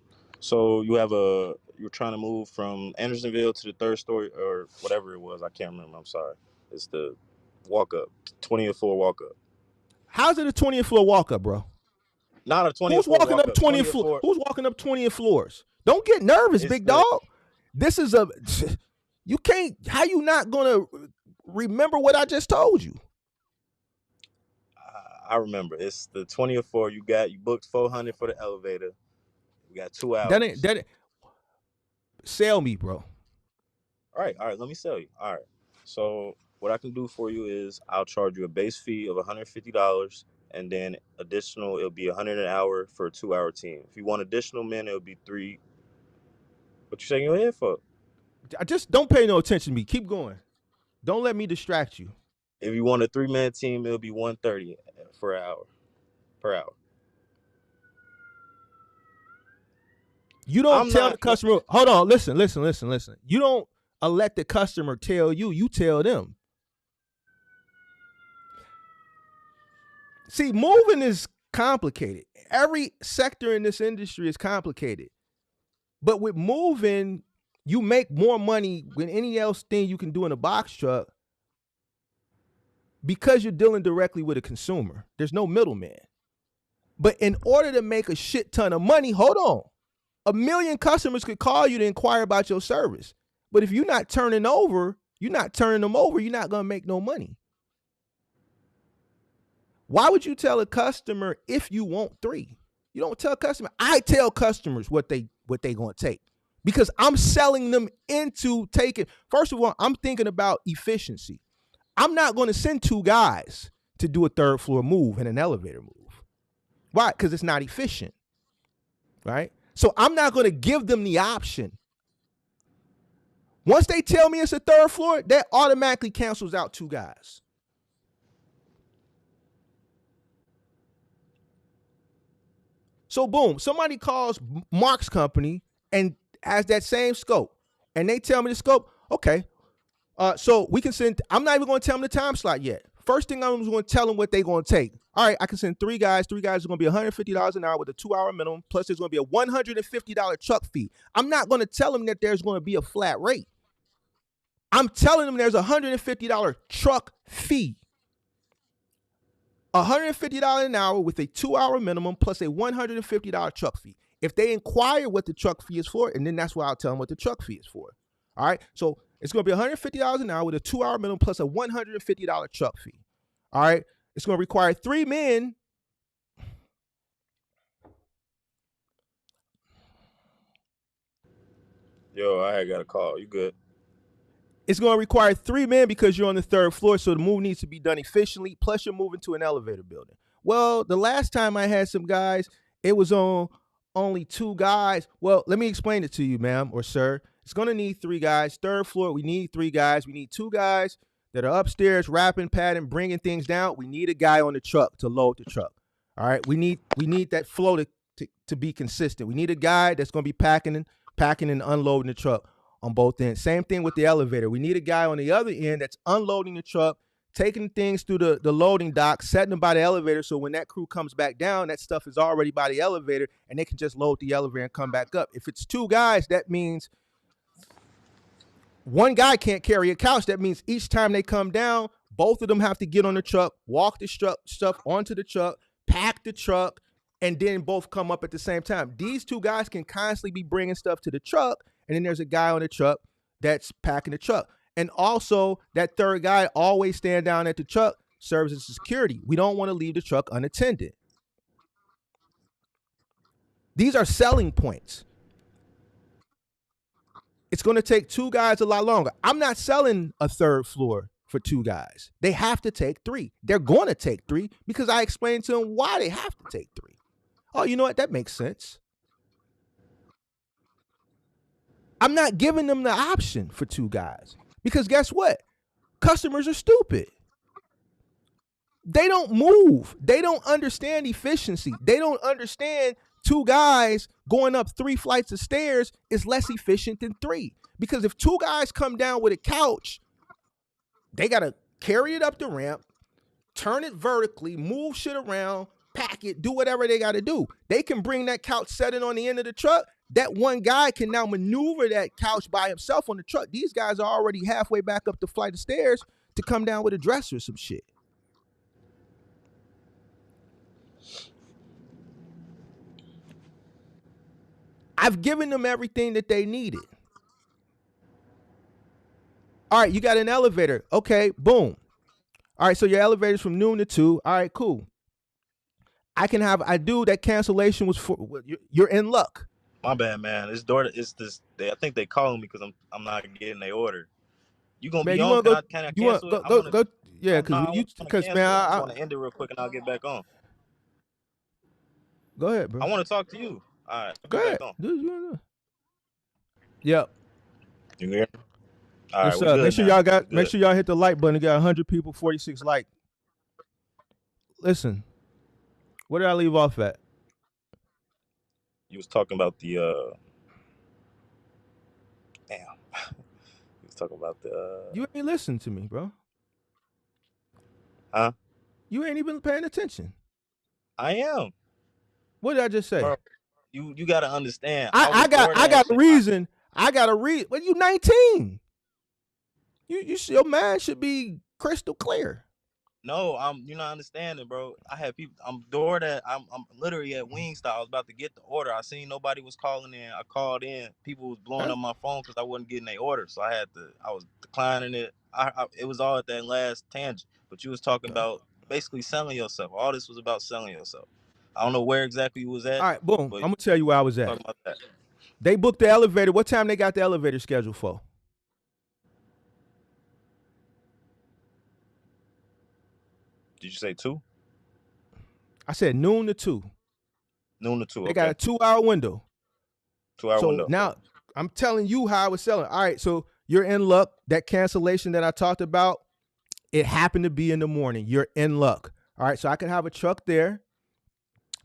Speaker 2: So you're trying to move from Andersonville to the third story or whatever it was. I can't remember. I'm sorry. It's the walk up, 20th floor walk up.
Speaker 1: How's it a 20th floor walk up, bro?
Speaker 2: Not a 20th
Speaker 1: Who's
Speaker 2: floor
Speaker 1: walking
Speaker 2: walk
Speaker 1: up
Speaker 2: up.
Speaker 1: 20th
Speaker 2: 20th
Speaker 1: floor?
Speaker 2: floor.
Speaker 1: Who's walking up 20th floors? Don't get nervous,
Speaker 2: It's
Speaker 1: big
Speaker 2: the.
Speaker 1: dog. This is a you can't how you not gonna remember what I just told you?
Speaker 2: I remember. It's the 20th floor. You booked 400 for the elevator. We got 2
Speaker 1: That ain't
Speaker 2: hours.
Speaker 1: that ain't, sell me, bro.
Speaker 2: All right. Let me sell you. All right. So what I can do for you is I'll charge you a base fee of $150, and then additional it'll be 100 an hour for a 2 hour team. If you want additional men, it'll be three. What you shaking your head for?
Speaker 1: I just don't pay no attention to me. Keep going. Don't let me distract you.
Speaker 2: If you want a 3-man team, it'll be 130 for an hour per hour.
Speaker 1: You don't
Speaker 2: I'm
Speaker 1: tell
Speaker 2: not.
Speaker 1: the customer, hold on, listen. You don't let the customer tell you, you tell them. See, moving is complicated. Every sector in this industry is complicated. But with moving, you make more money than any else thing you can do in a box truck because you're dealing directly with a consumer. There's no middleman. But in order to make a shit ton of money, hold on. 1,000,000 customers could call you to inquire about your service. But if you're not turning them over, you're not going to make no money. Why would you tell a customer if you want 3? You don't tell a customer. I tell customers what they going to take because I'm selling them into taking. First of all, I'm thinking about efficiency. I'm not going to send 2 guys to do a 3rd floor move and an elevator move. Why? Because it's not efficient, right? So I'm not going to give them the option. Once they tell me it's a 3rd floor, that automatically cancels out 2 guys. So boom, somebody calls Mark's company and has that same scope, and they tell me the scope. Okay, so we can send. I'm not even going to tell them the time slot yet. First thing I'm going to tell them what they're going to take. All right, I can send 3 guys. 3 guys are going to be $150 an hour with a 2-hour minimum. Plus, there's going to be a $150 truck fee. I'm not going to tell them that there's going to be a flat rate. I'm telling them there's a $150 truck fee. $150 an hour with a 2-hour minimum plus a $150 truck fee. If they inquire what the truck fee is for, and then that's why I'll tell them what the truck fee is for. All right, so it's going to be $150 an hour with a 2-hour minimum plus a $150 truck fee. All right, it's going to require 3 men.
Speaker 2: Yo, I got a call. You good?
Speaker 1: It's going to require 3 men because you're on the 3rd floor, so the move needs to be done efficiently. Plus, you're moving to an elevator building. Well, the last time I had some guys, it was on only 2 guys. Well, let me explain it to you, ma'am or sir. It's going to need 3 guys. 3rd floor, we need 3 guys. We need 2 guys that are upstairs wrapping, padding, bringing things down. We need a guy on the truck to load the truck. All right, we need that flow to be consistent. We need a guy that's going to be packing and unloading the truck on both ends. Same thing with the elevator. We need a guy on the other end that's unloading the truck, taking things through the loading dock, setting them by the elevator, so when that crew comes back down, that stuff is already by the elevator, and they can just load the elevator and come back up. If it's 2 guys, that means 1 guy can't carry a couch. That means each time they come down, both of them have to get on the truck, walk the stuff onto the truck, pack the truck, and then both come up at the same time. These 2 guys can constantly be bringing stuff to the truck, and then there's a guy on the truck that's packing the truck. And also, that 3rd guy always stand down at the truck, serves as security. We don't want to leave the truck unattended. These are selling points. It's going to take 2 guys a lot longer. I'm not selling a 3rd floor for 2 guys. They have to take 3. They're going to take 3 because I explained to them why they have to take 3. Oh, you know what? That makes sense. I'm not giving them the option for 2 guys because guess what? Customers are stupid. They don't move. They don't understand efficiency. They don't understand 2 guys going up 3 flights of stairs is less efficient than 3. Because if 2 guys come down with a couch, they got to carry it up the ramp, turn it vertically, move shit around, pack it, do whatever they got to do. They can bring that couch, set it on the end of the truck. That 1 guy can now maneuver that couch by himself on the truck. These guys are already halfway back up the flight of stairs to come down with a dresser or some shit. I've given them everything that they needed. All right, you got an elevator. Okay, boom. All right, so your elevator's from noon to 2. All right, cool. I do that cancellation was for, you're in luck.
Speaker 2: My bad, man. It's this. I think they calling me because I'm not getting their order. You gonna
Speaker 1: Man,
Speaker 2: be
Speaker 1: you
Speaker 2: on?
Speaker 1: want to go,
Speaker 2: Can I
Speaker 1: you want
Speaker 2: cancel it?
Speaker 1: go, yeah,
Speaker 2: No, I want to
Speaker 1: because man,
Speaker 2: cancel it. I just want to end it real quick and I'll get back on.
Speaker 1: Go ahead, bro.
Speaker 2: I want to talk to you. All right, I'll
Speaker 1: Go
Speaker 2: get
Speaker 1: ahead.
Speaker 2: back on.
Speaker 1: Yep.
Speaker 2: You hear? All
Speaker 1: Yes,
Speaker 2: right,
Speaker 1: sir. Make sure y'all hit the like button. We got 100 people, 46 like. Listen, where did I leave off at?
Speaker 2: You was talking about the He was talking about the
Speaker 1: You ain't listening to me, bro.
Speaker 2: huh?
Speaker 1: You ain't even paying attention.
Speaker 2: I am,
Speaker 1: What did I just say?
Speaker 2: bro. You gotta understand.
Speaker 1: I,
Speaker 2: I
Speaker 1: I
Speaker 2: was
Speaker 1: got
Speaker 2: door
Speaker 1: I got a
Speaker 2: dashing.
Speaker 1: reason. I got a reason. Well, you 19. Your mind should be crystal clear.
Speaker 2: No, you're not understanding, bro. I had people. I'm door that. I'm literally at Wingstop. I was about to get the order. I seen nobody was calling in. I called in. People was blowing
Speaker 1: Huh?
Speaker 2: up my phone because I wasn't getting their order. So I had to. I was declining it. It was all at that last tangent. But you was talking about basically selling yourself. All this was about selling yourself. I don't know where exactly you was at,
Speaker 1: All right, boom.
Speaker 2: but
Speaker 1: I'm gonna tell you where I was
Speaker 2: talking
Speaker 1: at.
Speaker 2: about that.
Speaker 1: They booked the elevator. What time they got the elevator scheduled for?
Speaker 2: Did you say 2?
Speaker 1: I said noon to 2.
Speaker 2: Noon to 2.
Speaker 1: They got
Speaker 2: Okay.
Speaker 1: a 2-hour window.
Speaker 2: 2 hour
Speaker 1: So
Speaker 2: window. Okay.
Speaker 1: now I'm telling you how I was selling. All right, so you're in luck. That cancellation that I talked about, it happened to be in the morning. You're in luck. All right, so I can have a truck there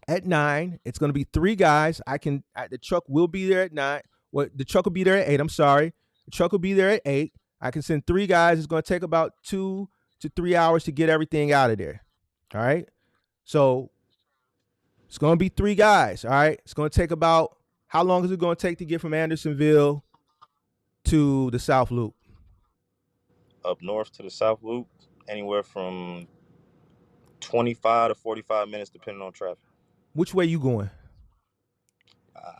Speaker 1: at 9. It's going to be 3 guys. The truck will be there at 9. Well, the truck will be there at 8. I'm sorry. The truck will be there at 8. I can send 3 guys. It's going to take about 2 to 3 hours to get everything out of there. All right. So it's going to be 3 guys. All right. It's going to take about, how long is it going to take to get from Andersonville to the South Loop?
Speaker 2: Up north to the South Loop, anywhere from 25 to 45 minutes, depending on traffic.
Speaker 1: Which way you going?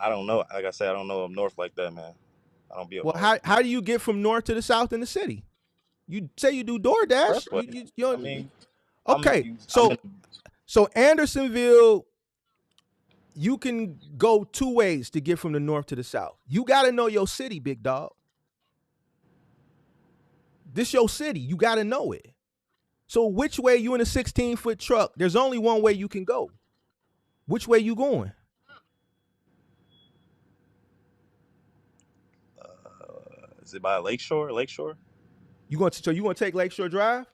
Speaker 2: I don't know. Like I said, I don't know up north like that, man. I don't be up
Speaker 1: Well,
Speaker 2: north.
Speaker 1: how do you get from north to the south in the city? You say you do DoorDash.
Speaker 2: Expressway. I mean,
Speaker 1: Okay.
Speaker 2: I'm in.
Speaker 1: So Andersonville, you can go 2 ways to get from the north to the south. You got to know your city, big dog. This your city. You got to know it. So which way you in a 16-foot truck? There's only one way you can go. Which way you going?
Speaker 2: Is it by Lakeshore? Lakeshore?
Speaker 1: You going to take Lakeshore Drive?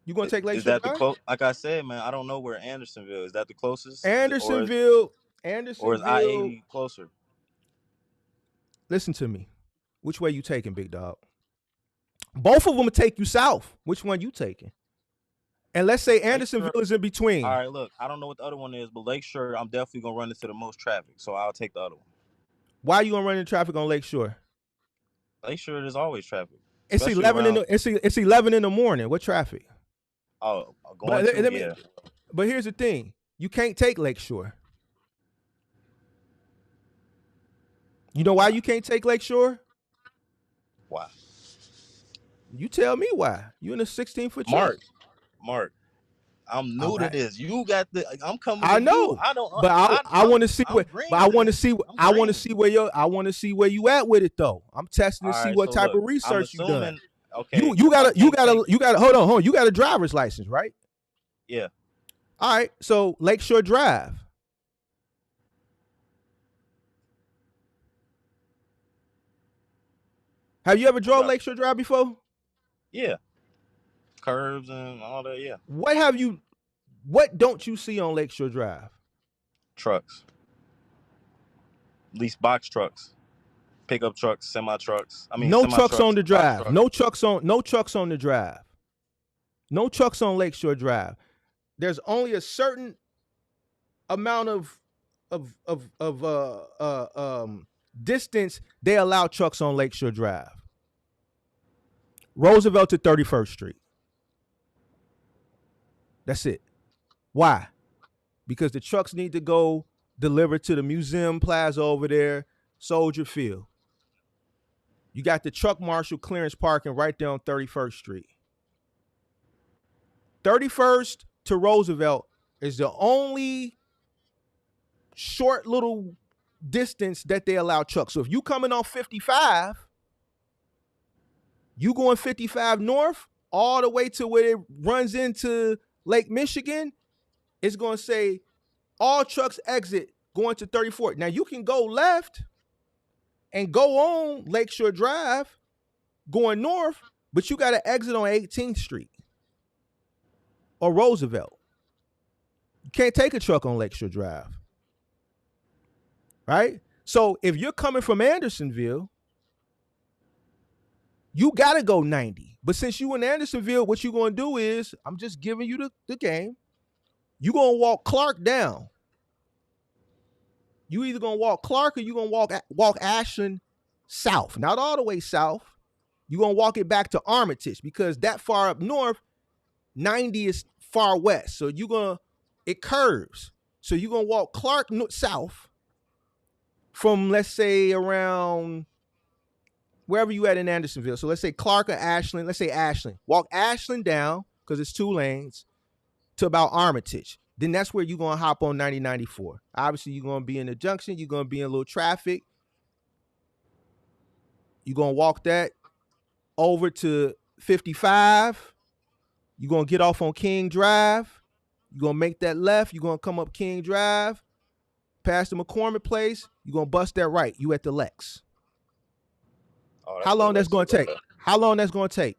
Speaker 1: You going to take
Speaker 2: Is
Speaker 1: Lakeshore
Speaker 2: that the
Speaker 1: Drive?
Speaker 2: close? Like I said, man, I don't know where Andersonville is. That the closest?
Speaker 1: Andersonville,
Speaker 2: Or is
Speaker 1: Andersonville.
Speaker 2: I-80 closer?
Speaker 1: Listen to me. Which way you taking, big dog? Both of them will take you south. Which one you taking? And let's say Andersonville
Speaker 2: Lakeshore.
Speaker 1: is in between.
Speaker 2: All right, look, I don't know what the other one is, but Lakeshore, I'm definitely gonna run into the most traffic, so I'll take the other one.
Speaker 1: Why are you gonna run into traffic on Lakeshore?
Speaker 2: Lakeshore, there's always traffic,
Speaker 1: It's
Speaker 2: especially
Speaker 1: 11 in
Speaker 2: around.
Speaker 1: the it's 11 in the morning. What traffic?
Speaker 2: Oh, going
Speaker 1: But
Speaker 2: to
Speaker 1: let me.
Speaker 2: yeah.
Speaker 1: But here's the thing: you can't take Lakeshore. You know why you can't take Lakeshore?
Speaker 2: Why?
Speaker 1: You tell me why. You in a 16-foot truck.
Speaker 2: Mark, I'm
Speaker 1: All
Speaker 2: new to
Speaker 1: right.
Speaker 2: this. You got the. I'm coming
Speaker 1: I
Speaker 2: to you.
Speaker 1: know,
Speaker 2: I don't.
Speaker 1: but I
Speaker 2: I'm
Speaker 1: want to see
Speaker 2: I'm
Speaker 1: what. But
Speaker 2: green
Speaker 1: I
Speaker 2: to
Speaker 1: want to
Speaker 2: this.
Speaker 1: see.
Speaker 2: I'm
Speaker 1: I want to
Speaker 2: green.
Speaker 1: see where you. I want to see where you at with it though. I'm testing
Speaker 2: All
Speaker 1: to see
Speaker 2: right.
Speaker 1: what
Speaker 2: So
Speaker 1: type
Speaker 2: look,
Speaker 1: of
Speaker 2: I'm
Speaker 1: research you done.
Speaker 2: assuming.
Speaker 1: You
Speaker 2: Okay,
Speaker 1: you
Speaker 2: if I
Speaker 1: gotta you
Speaker 2: can't take.
Speaker 1: gotta you gotta hold on. You got a driver's license, right?
Speaker 2: Yeah.
Speaker 1: All right. So Lakeshore Drive. Have you ever
Speaker 2: I'm
Speaker 1: drove
Speaker 2: driving.
Speaker 1: Lakeshore Drive before?
Speaker 2: Yeah. Curves and all that. Yeah.
Speaker 1: What don't you see on Lakeshore Drive?
Speaker 2: Trucks. At least box trucks, pickup trucks, semi trucks. I mean,
Speaker 1: No
Speaker 2: semi
Speaker 1: trucks on
Speaker 2: trucks,
Speaker 1: the
Speaker 2: box
Speaker 1: drive.
Speaker 2: trucks.
Speaker 1: No trucks on the drive. No trucks on Lakeshore Drive. There's only a certain amount of distance they allow trucks on Lakeshore Drive. Roosevelt to 31st Street. That's it. Why? Because the trucks need to go deliver to the museum plaza over there, Soldier Field. You got the truck marshal clearance parking right there on 31st Street. 31st to Roosevelt is the only short little distance that they allow trucks. So if you coming off 55, you going 55 north all the way to where it runs into Lake Michigan, it's going to say all trucks exit going to 34th. Now you can go left and go on Lakeshore Drive going north, but you got to exit on 18th Street or Roosevelt. You can't take a truck on Lakeshore Drive. Right? So if you're coming from Andersonville, You gotta go 90. But since you in Andersonville, what you gonna do is, I'm just giving you the game. You gonna walk Clark down. You either gonna walk Clark or you gonna walk Ashland south. Not all the way south. You gonna walk it back to Armitage because that far up north, 90 is far west. So it curves. So you gonna walk Clark south from, let's say, around wherever you at in Andersonville. So let's say Clark or Ashland. Let's say Ashland. Walk Ashland down because it's 2 lanes to about Armitage. Then that's where you're going to hop on 9094. Obviously, you're going to be in the junction. You're going to be in a little traffic. You're going to walk that over to 55. You're going to get off on King Drive. You're going to make that left. You're going to come up King Drive, past the McCormick place. You're going to bust that right. You at the Lex.
Speaker 2: Oh,
Speaker 1: How long that's going to take? How long that's going to take?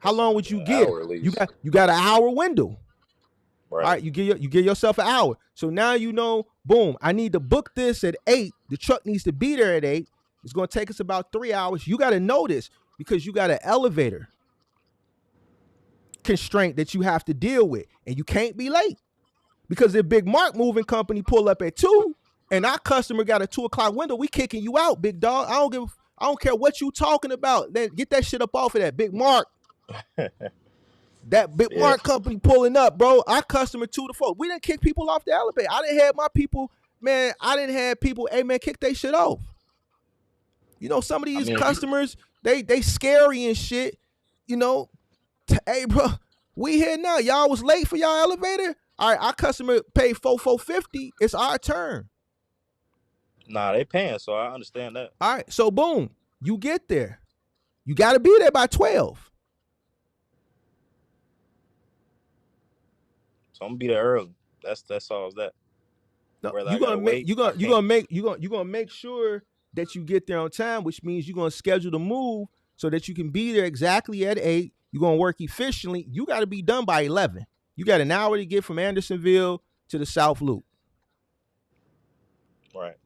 Speaker 1: How long would you give? You got an hour window. Right. All right, you give yourself an hour. So now you know, boom, I need to book this at 8. The truck needs to be there at 8. It's going to take us about 3 hours. You got to know this because you got an elevator constraint that you have to deal with, and you can't be late. Because if Big Mark Moving Company pull up at 2 and our customer got a 2 o'clock window, we kicking you out, big dog. I don't care what you talking about. Get that shit up off of that, Big Mark. That Big Mark company pulling up, bro. Our customer 2 to 4. We didn't kick people off the elevator. I didn't have my people, man. I didn't have people, hey man, kick that shit off. You know, some of these customers, they scary and shit. You know, hey bro, we here now. Y'all was late for y'all elevator. All right, our customer paid $450. It's our turn.
Speaker 2: Nah, they paying, so I understand that.
Speaker 1: All right, so boom, you get there. You got to be there by 12.
Speaker 2: So I'm gonna be there early. That's all that.
Speaker 1: No, you're gonna make sure that you get there on time, which means you're gonna schedule the move so that you can be there exactly at 8. You're gonna work efficiently. You got to be done by 11. You got an hour to get from Andersonville to the South Loop.
Speaker 2: Right.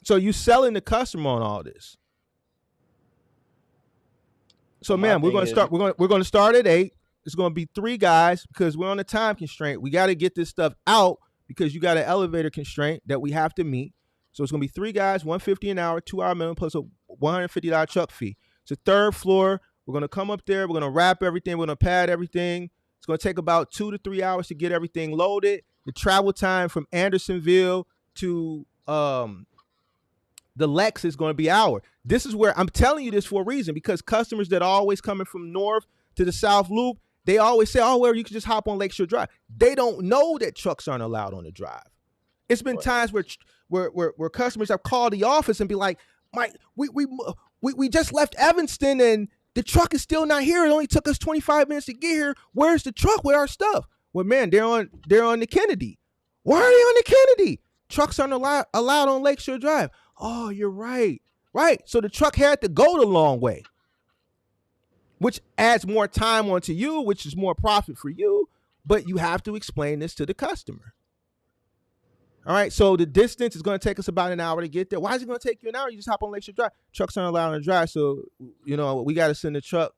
Speaker 1: So you selling the customer on all this. So man, we're gonna start at 8. It's going to be 3 guys because we're on a time constraint. We got to get this stuff out because you got an elevator constraint that we have to meet. So it's going to be 3 guys, $150 an hour, 2-hour minimum plus a $150 truck fee. It's a 3rd floor. We're going to come up there. We're going to wrap everything. We're going to pad everything. It's going to take about 2 to 3 hours to get everything loaded. The travel time from Andersonville to the Lex is going to be an hour. This is where I'm telling you this for a reason, because customers that are always coming from north to the South Loop, they always say, oh, well, you can just hop on Lakeshore Drive. They don't know that trucks aren't allowed on the drive. It's been times where customers have called the office and be like, Mike, we just left Evanston and the truck is still not here. It only took us 25 minutes to get here. Where's the truck with our stuff? Well, man, they're on the Kennedy. Why are they on the Kennedy? Trucks aren't allowed on Lakeshore Drive. Oh, you're right. Right. So the truck had to go the long way, which adds more time onto you, which is more profit for you, but you have to explain this to the customer. All right, so the distance is going to take us about an hour to get there. Why is it going to take you an hour? You just hop on Lakeshore Drive. Trucks aren't allowed on the drive, so, you know, we got to send the truck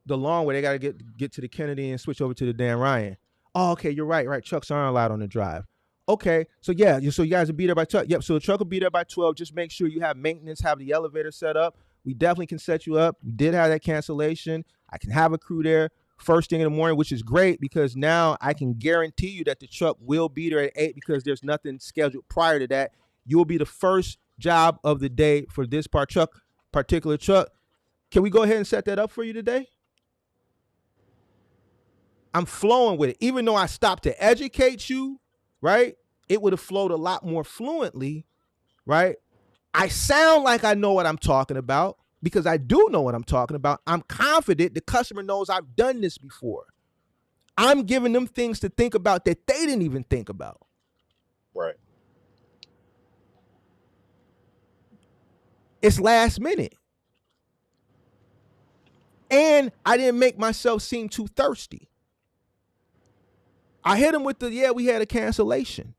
Speaker 1: the long way. They got to get to the Kennedy and switch over to the Dan Ryan. Oh, okay, you're right. Trucks aren't allowed on the drive. Okay, so yeah, so you guys will be there by 12. Yep, so the truck will be there by 12. Just make sure you have maintenance, have the elevator set up. We definitely can set you up. We did have that cancellation. I can have a crew there first thing in the morning, which is great because now I can guarantee you that the truck will be there at 8 because there's nothing scheduled prior to that. You'll be the first job of the day for this particular truck. Can we go ahead and set that up for you today? I'm flowing with it. Even though I stopped to educate you, right? It would have flowed a lot more fluently, right? I sound like I know what I'm talking about because I do know what I'm talking about. I'm confident the customer knows I've done this before. I'm giving them things to think about that they didn't even think about.
Speaker 2: Right.
Speaker 1: It's last minute. And I didn't make myself seem too thirsty. I hit him with we had a cancellation.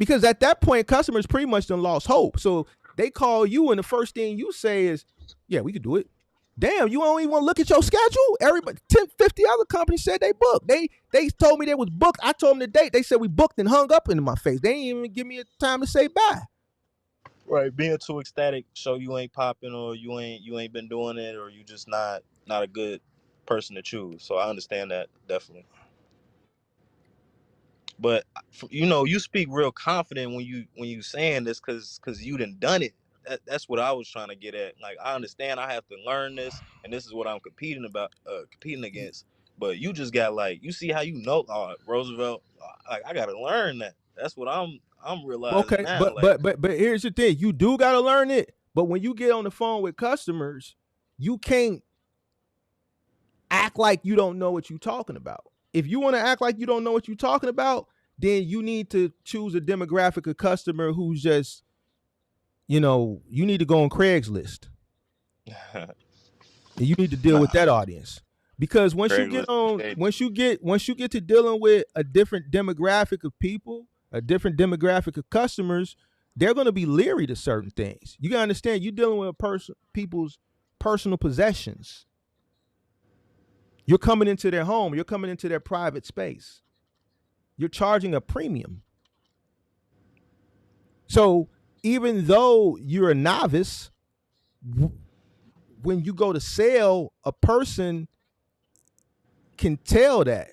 Speaker 1: Because at that point, customers pretty much done lost hope. So they call you, and the first thing you say is, "Yeah, we could do it." Damn, you don't even want to look at your schedule. Everybody, 10, 50 other companies said they booked. They told me they was booked. I told them the date. They said we booked and hung up into my face. They didn't even give me a time to say bye.
Speaker 2: Right, being too ecstatic, show you ain't popping, or you ain't been doing it, or you just not a good person to choose. So I understand that definitely. But you speak real confident when you saying this, because you done it. That's what I was trying to get at. Like, I understand I have to learn this, and this is what I'm competing against. But you just got, like, you see how Roosevelt. Like, I gotta learn that. That's what I'm realizing
Speaker 1: Okay,
Speaker 2: now.
Speaker 1: but
Speaker 2: Like,
Speaker 1: but but but here's the thing: you do got to learn it. But when you get on the phone with customers, you can't act like you don't know what you're talking about. If you want to act like you don't know what you're talking about, then you need to choose a demographic of customer who's just, you need to go on Craigslist. And you need to deal with
Speaker 2: nah,
Speaker 1: that audience. Because
Speaker 2: Craigslist shady.
Speaker 1: once you get to dealing with a different demographic of people, a different demographic of customers, they're going to be leery to certain things. You got to understand, you're dealing with people's personal possessions. You're coming into their home, you're coming into their private space. You're charging a premium. So even though you're a novice, when you go to sell, a person can tell that.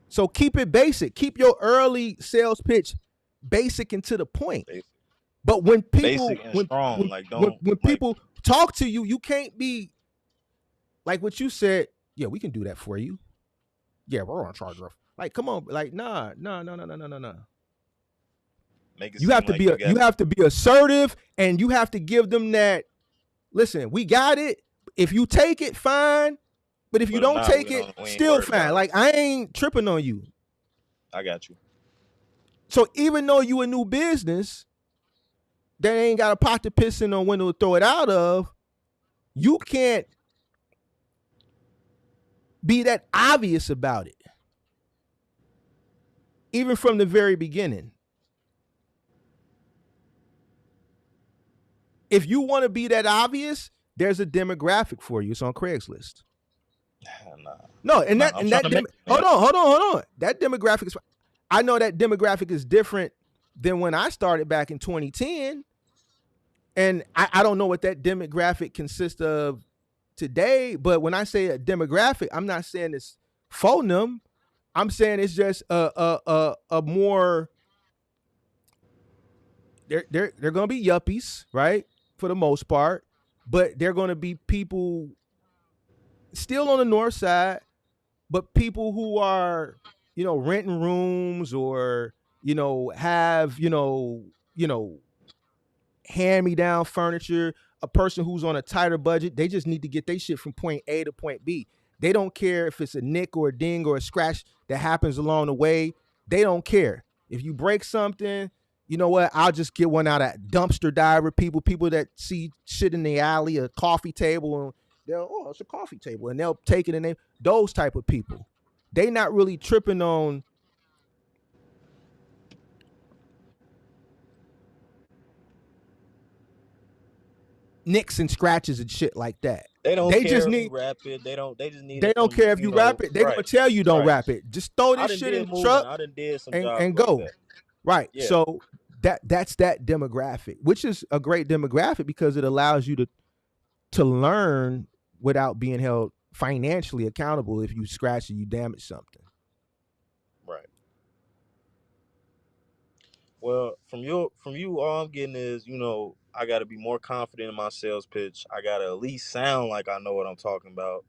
Speaker 1: So keep it basic. Keep your early sales pitch basic and to the point.
Speaker 2: Basic,
Speaker 1: But when
Speaker 2: basic
Speaker 1: people
Speaker 2: and
Speaker 1: when
Speaker 2: strong.
Speaker 1: when
Speaker 2: Like,
Speaker 1: when,
Speaker 2: don't
Speaker 1: when
Speaker 2: like
Speaker 1: people talk to you, you can't be like what you said. Yeah, we can do that for you. Yeah, we're on charge of. Like, come on, like, nah, nah, no, no, no, no, no, no.
Speaker 2: make it
Speaker 1: You have
Speaker 2: seem
Speaker 1: to
Speaker 2: like
Speaker 1: be
Speaker 2: you got
Speaker 1: you have to be assertive, and you have to give them that. Listen, we got it. If you take it, fine. But if you
Speaker 2: But if
Speaker 1: don't
Speaker 2: not,
Speaker 1: take
Speaker 2: we
Speaker 1: it,
Speaker 2: don't we ain't
Speaker 1: still
Speaker 2: worried
Speaker 1: fine.
Speaker 2: about it.
Speaker 1: Like, I ain't tripping on you.
Speaker 2: I got you.
Speaker 1: So even though you a new business that ain't got a pot to piss in or window to throw it out of, you can't be that obvious about it, even from the very beginning. If you want to be that obvious, there's a demographic for you. It's on Craigslist.
Speaker 2: Nah,
Speaker 1: No, and
Speaker 2: nah.
Speaker 1: that
Speaker 2: I'm
Speaker 1: and
Speaker 2: trying
Speaker 1: that
Speaker 2: to make it,
Speaker 1: hold
Speaker 2: man.
Speaker 1: on, hold on. That demographic is. I know that demographic is different than when I started back in 2010, and I don't know what that demographic consists of today. But when I say a demographic, I'm not saying it's for them. I'm saying it's just a more. They're gonna be yuppies, right? For the most part, but they're gonna be people still on the north side, but people who are, renting rooms, or have, hand me down furniture. A person who's on a tighter budget, they just need to get their shit from point A to point B. They don't care if it's a nick or a ding or a scratch that happens along the way. They don't care. If you break something, you know what? I'll just get one out of dumpster diver people that see shit in the alley, a coffee table, and they'll, oh, it's a coffee table, and they'll take it, and those type of people. They not really tripping on nicks and scratches and shit like that.
Speaker 2: They don't
Speaker 1: They just
Speaker 2: care if you
Speaker 1: need
Speaker 2: rap it. They don't. They just need
Speaker 1: They
Speaker 2: it
Speaker 1: don't
Speaker 2: from
Speaker 1: care if you rap it. They're gonna
Speaker 2: right,
Speaker 1: tell you don't
Speaker 2: right.
Speaker 1: rap it. Just throw
Speaker 2: I
Speaker 1: this
Speaker 2: done
Speaker 1: shit in
Speaker 2: did
Speaker 1: the
Speaker 2: moving.
Speaker 1: truck
Speaker 2: I done did some
Speaker 1: and
Speaker 2: jobs like
Speaker 1: go.
Speaker 2: that.
Speaker 1: Right.
Speaker 2: Yeah,
Speaker 1: So that's that demographic, which is a great demographic because it allows you to learn without being held financially accountable if you scratch or you damage something.
Speaker 2: right. Well, from you, all I'm getting is, I got to be more confident in my sales pitch. I got to at least sound like I know what I'm talking about.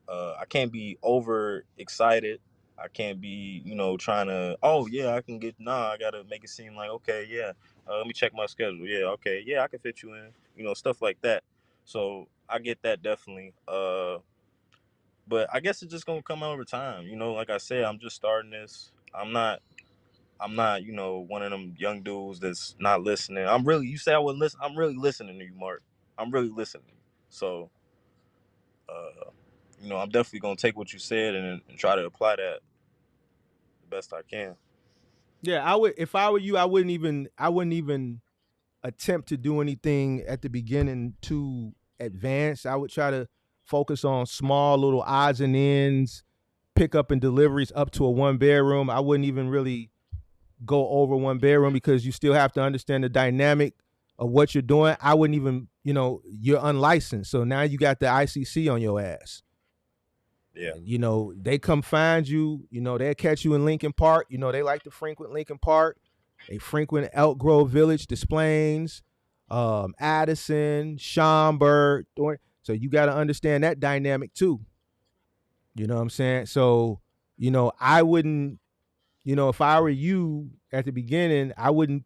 Speaker 2: I can't be over excited. I can't be, trying to. Oh yeah, I can get. Nah, I gotta make it seem like, okay, yeah. Let me check my schedule. Yeah, okay, yeah, I can fit you in. Stuff like that. So I get that definitely. But I guess it's just gonna come over time. Like I said, I'm just starting this. I'm not, one of them young dudes that's not listening. I'm really. You say I would listen. I'm really listening to you, Mark. I'm really listening. So, I'm definitely gonna take what you said and try to apply that the best I can.
Speaker 1: Yeah, I would if I were you, I wouldn't even attempt to do anything at the beginning too advanced. I would try to focus on small little odds and ends, pickup and deliveries up to a one bedroom. I wouldn't even really go over one bedroom because you still have to understand the dynamic of what you're doing. I wouldn't even, you're unlicensed. So now you got the ICC on your ass.
Speaker 2: Yeah,
Speaker 1: And they come find you, they'll catch you in Lincoln Park. They like to frequent Lincoln Park. They frequent Elk Grove Village, Des Plaines, Addison, Schaumburg. So you got to understand that dynamic too. You know what I'm saying? So, I wouldn't, if I were you at the beginning, I wouldn't.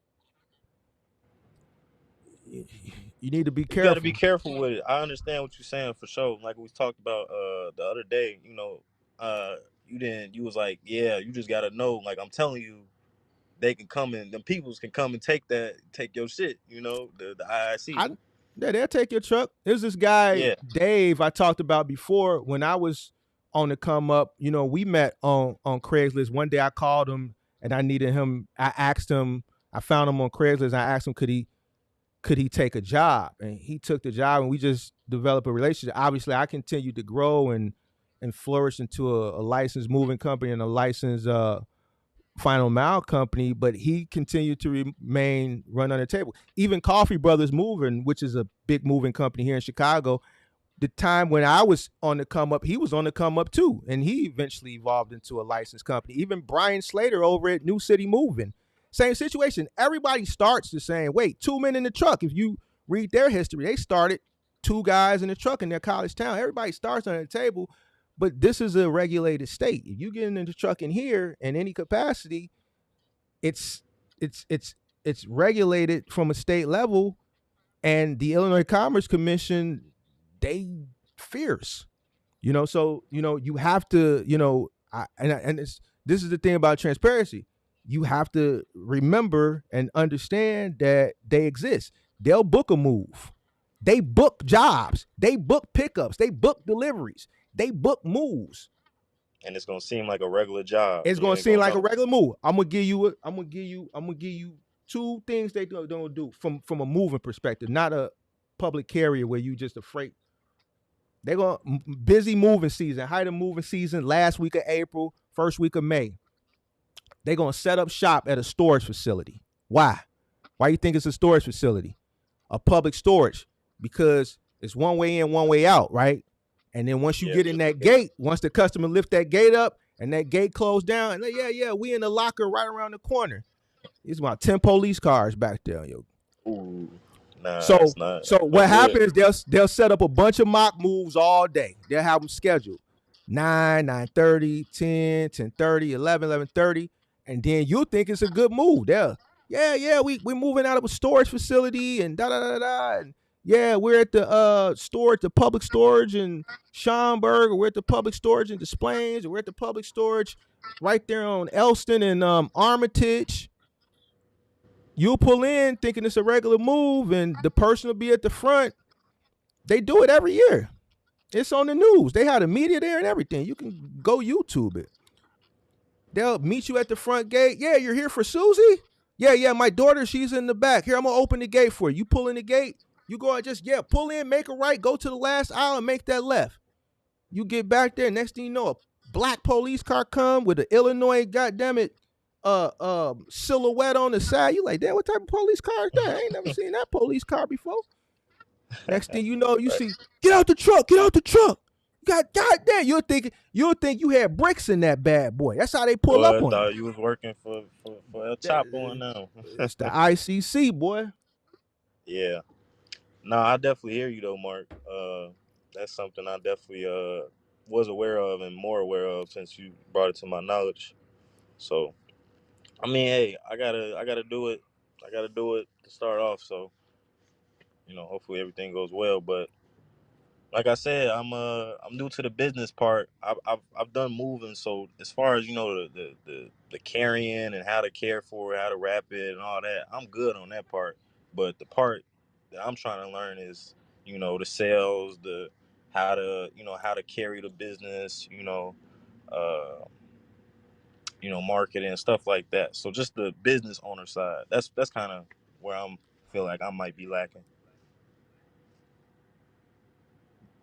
Speaker 1: You need to be
Speaker 2: you got to be
Speaker 1: careful.
Speaker 2: careful with it. I understand what you're saying for sure. Like we talked about the other day, uh you didn't. You was like, yeah, you just got to know. Like I'm telling you, they can come and the peoples can come and take your shit. The IIC.
Speaker 1: I Yeah, they'll take your truck. There's this guy
Speaker 2: Yeah,
Speaker 1: Dave I talked about before when I was on the come up. We met on Craigslist. One day I called him and I needed him. I asked him. I found him on Craigslist. I asked him could he take a job, and he took the job, and we just developed a relationship. Obviously, I continued to grow and flourish into a licensed moving company and a licensed final mile company, but he continued to remain run on the table. Even Coffee Brothers Moving, which is a big moving company here in Chicago, the time when I was on the come up, he was on the come up too, and he eventually evolved into a licensed company. Even Brian Slater over at New City Moving, same situation. Everybody starts the same way. Two men in the truck. If you read their history, they started two guys in the truck in their college town. Everybody starts on the table, but this is a regulated state. If you get in the truck in here in any capacity, it's it's it's it's regulated from a state level, and the Illinois Commerce Commission, they fierce. So you have to, and it's this is the thing about transparency. You have to remember and understand that they exist. They'll book a move. They book jobs. They book pickups. They book deliveries. They book moves.
Speaker 2: and it's gonna seem like a regular job.
Speaker 1: It's
Speaker 2: You
Speaker 1: gonna
Speaker 2: ain't
Speaker 1: seem
Speaker 2: gonna
Speaker 1: like a
Speaker 2: know.
Speaker 1: regular move. I'm gonna give you two things they don't do from a moving perspective, not a public carrier where you just a freight. They're going busy moving season, height of moving season, last week of April, first week of May. They're gonna set up shop at a storage facility. Why? Why you think it's a storage facility? A public storage, because it's one way in, one way out, right? And then once you
Speaker 2: Yeah,
Speaker 1: get in
Speaker 2: just in
Speaker 1: that
Speaker 2: case.
Speaker 1: gate, once the customer lift that gate up and that gate closed down, and yeah, we in the locker right around the corner. It's about 10 police cars back there, yo.
Speaker 2: Ooh, nah,
Speaker 1: So
Speaker 2: it's not.
Speaker 1: so
Speaker 2: No
Speaker 1: what
Speaker 2: good.
Speaker 1: happens is they'll set up a bunch of mock moves all day. They'll have them scheduled 9, 9:30, 10, 10:30, 11, 11:30, and then you think it's a good move. Yeah, we're moving out of a storage facility and da da da da. And yeah, we're at the storage, the public storage in Schaumburg, or we're at the public storage in Des Plaines, or we're at the public storage right there on Elston and Armitage. You'll pull in thinking it's a regular move, and the person will be at the front. They do it every year. It's on the news. They had a media there and everything. You can go YouTube it. They'll meet you at the front gate. Yeah, you're here for Susie? Yeah, my daughter, she's in the back. Here, I'm gonna open the gate for you. You pull in the gate, you go and just, pull in, make a right, go to the last aisle and make that left. You get back there, next thing you know, a black police car come with an Illinois, goddamn it, silhouette on the side. You like, damn, what type of police car is that? I ain't never seen that police car before. Next thing you know, you
Speaker 2: Right.
Speaker 1: see, get out the truck, get out the truck. God damn, you'll think you had bricks in that bad boy. That's how they pull up
Speaker 2: Boy, I
Speaker 1: on you.
Speaker 2: thought you was working for El Chapo
Speaker 1: That-
Speaker 2: now.
Speaker 1: It's the ICC, boy.
Speaker 2: Yeah. No, I definitely hear you though, Mark. That's something I definitely was aware of and more aware of since you brought it to my knowledge. So I mean, hey, I gotta do it. I gotta do it to start off. So hopefully everything goes well. But like I said, I'm new to the business part. I've done moving, so as far as the carrying and how to care for it, how to wrap it, and all that, I'm good on that part. But the part that I'm trying to learn is the sales, the how to carry the business, uh, marketing and stuff like that. So just the business owner side. That's kind of where I'm feel like I might be lacking.